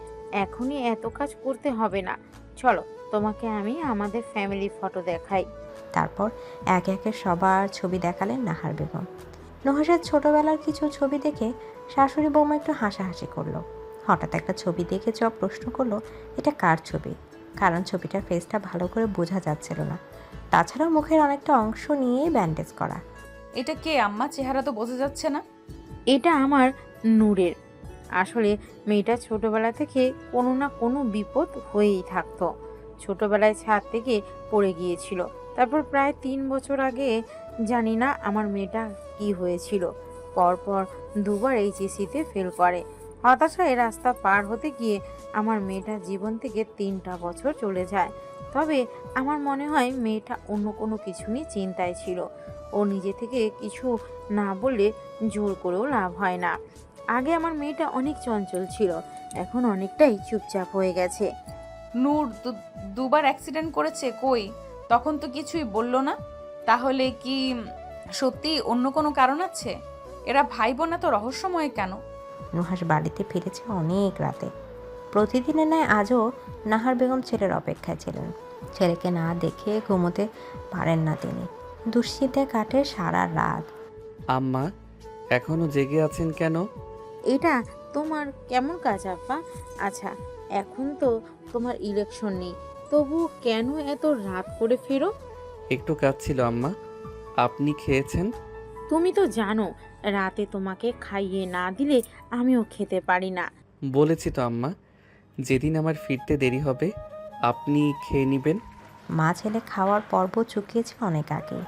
এখনই এত কাজ করতে হবে না। চলো, তোমাকে আমি আমাদের ফ্যামিলি ফটো দেখাই। তারপর একে একে সবার ছবি দেখালেন নাহার বেগম। নুহাসের ছোটবেলার কিছু ছবি দেখে শাশুড়ি বৌমা একটু হাসাহাসি করলো। হঠাৎ একটা ছবি দেখে চপ প্রশ্ন করলো, এটা কার ছবি? কারণ ছবিটার ফেসটা ভালো করে বোঝা যাচ্ছিল না, তাছাড়া মুখের অনেকটা অংশ নিয়েই ব্যান্ডেজ করা। এটা কে আম্মা? চেহারা তো বোঝা যাচ্ছে না। এটা আমার নূরের। আসলে মেয়েটা ছোটবেলা থেকে কোনো না কোনো বিপদ হয়েই থাকতো। ছোটবেলায় ছাদ থেকে পড়ে গিয়েছিল, তারপর প্রায় 3 বছর আগে জানি না আমার মেয়েটা কি হয়েছিল, পরপর 2বার এইচএসসিতে ফেল করে। হতাশায় রাস্তা পার হতে গিয়ে আমার মেয়েটা জীবন থেকে 3টা বছর চলে যায়। তবে আমার মনে হয় মেয়েটা অন্য কোনো কিছু নিয়ে চিন্তায় ছিল। ও নিজে থেকে কিছু না বললে জোর করেও লাভ হয় না। আগে আমার মেয়েটা অনেক চঞ্চল ছিল, এখন অনেকটাই চুপচাপ হয়ে গেছে। নূর 2বার অ্যাক্সিডেন্ট করেছে? কই, তখন তো কিছুই বললো না। তাহলে কি সত্যি অন্য কোনো কারণ আছে? এরা ভাই বোন এত রহস্যময় কেন? নুহাস বাড়িতে ফিরেছে অনেক রাতে। প্রতিদিনের ন্যায় আজও নাহার বেগম ছেলের অপেক্ষায় ছিলেন। ছেলেকে না দেখে ঘুমোতে পারেন না তিনি। দুশ্চিন্তায় কাটে সারা রাত। আম্মা, এখনো জেগে আছেন কেন? এটা তোমার কেমন কাজ আব্বা? আচ্ছা, এখন তো তোমার ইলেকশন নেই, তবু কেন এত রাত করে ফেরো? একটু কাজ ছিল আম্মা। আপনি খেয়েছেন? তুমি তো জানো রাতে তোমাকে খাইয়ে না দিলে আমিও খেতে পারি না। বলেছি তো আম্মা, যেদিন আমার ফিরতে দেরি হবে আপনি খেয়ে নেবেন। মা ছেলে খাওয়ার পর্ব চুকিয়েছে অনেক আগে,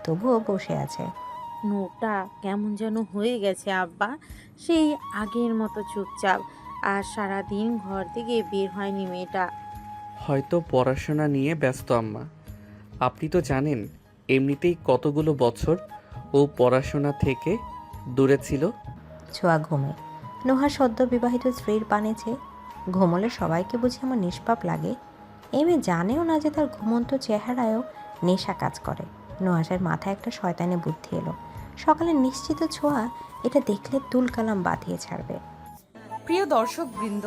তবুও বসে আছে। নোটা কেমন যেন হয়ে গেছে আব্বা, সেই আগের মতো চুপচাপ। আর সারাদিন ঘর থেকে বের হয়নি মেয়েটা। হয়তো পড়াশোনা নিয়ে ব্যস্ত আম্মা। আপনি তো জানেন এমনিতেই কতগুলো বছর ও পড়াশোনা থেকে দূরে ছিল। ছোঁয়া ঘুমে। নুহা সদ্য বিবাহিত স্ত্রীর পানেছে। ঘুমলে সবাইকে বুঝি আমার নিষ্পাপ লাগে। এই মেয়ে জানেও না যে তার ঘুমন্ত চেহারায়ও নেশা কাজ করে। নুহাসের মাথায় একটা শয়তানি বুদ্ধি এলো। সকালে নিশ্চিত ছোঁয়া এটা দেখলে তুলকালাম বাঁধিয়ে ছাড়বে। প্রিয় দর্শক বৃন্দ,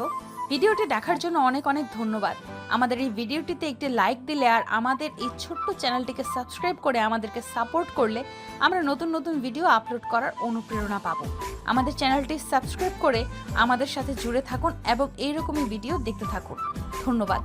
ভিডিওটি দেখার জন্য অনেক অনেক ধন্যবাদ। আমাদের এই ভিডিওটিতে একটি লাইক দিলে আর আমাদের এই ছোট্ট চ্যানেলটিকে সাবস্ক্রাইব করে আমাদেরকে সাপোর্ট করলে আমরা নতুন নতুন ভিডিও আপলোড করার অনুপ্রেরণা পাবো। আমাদের চ্যানেলটি সাবস্ক্রাইব করে আমাদের সাথে জুড়ে থাকুন এবং এইরকমই ভিডিও দেখতে থাকুন। ধন্যবাদ।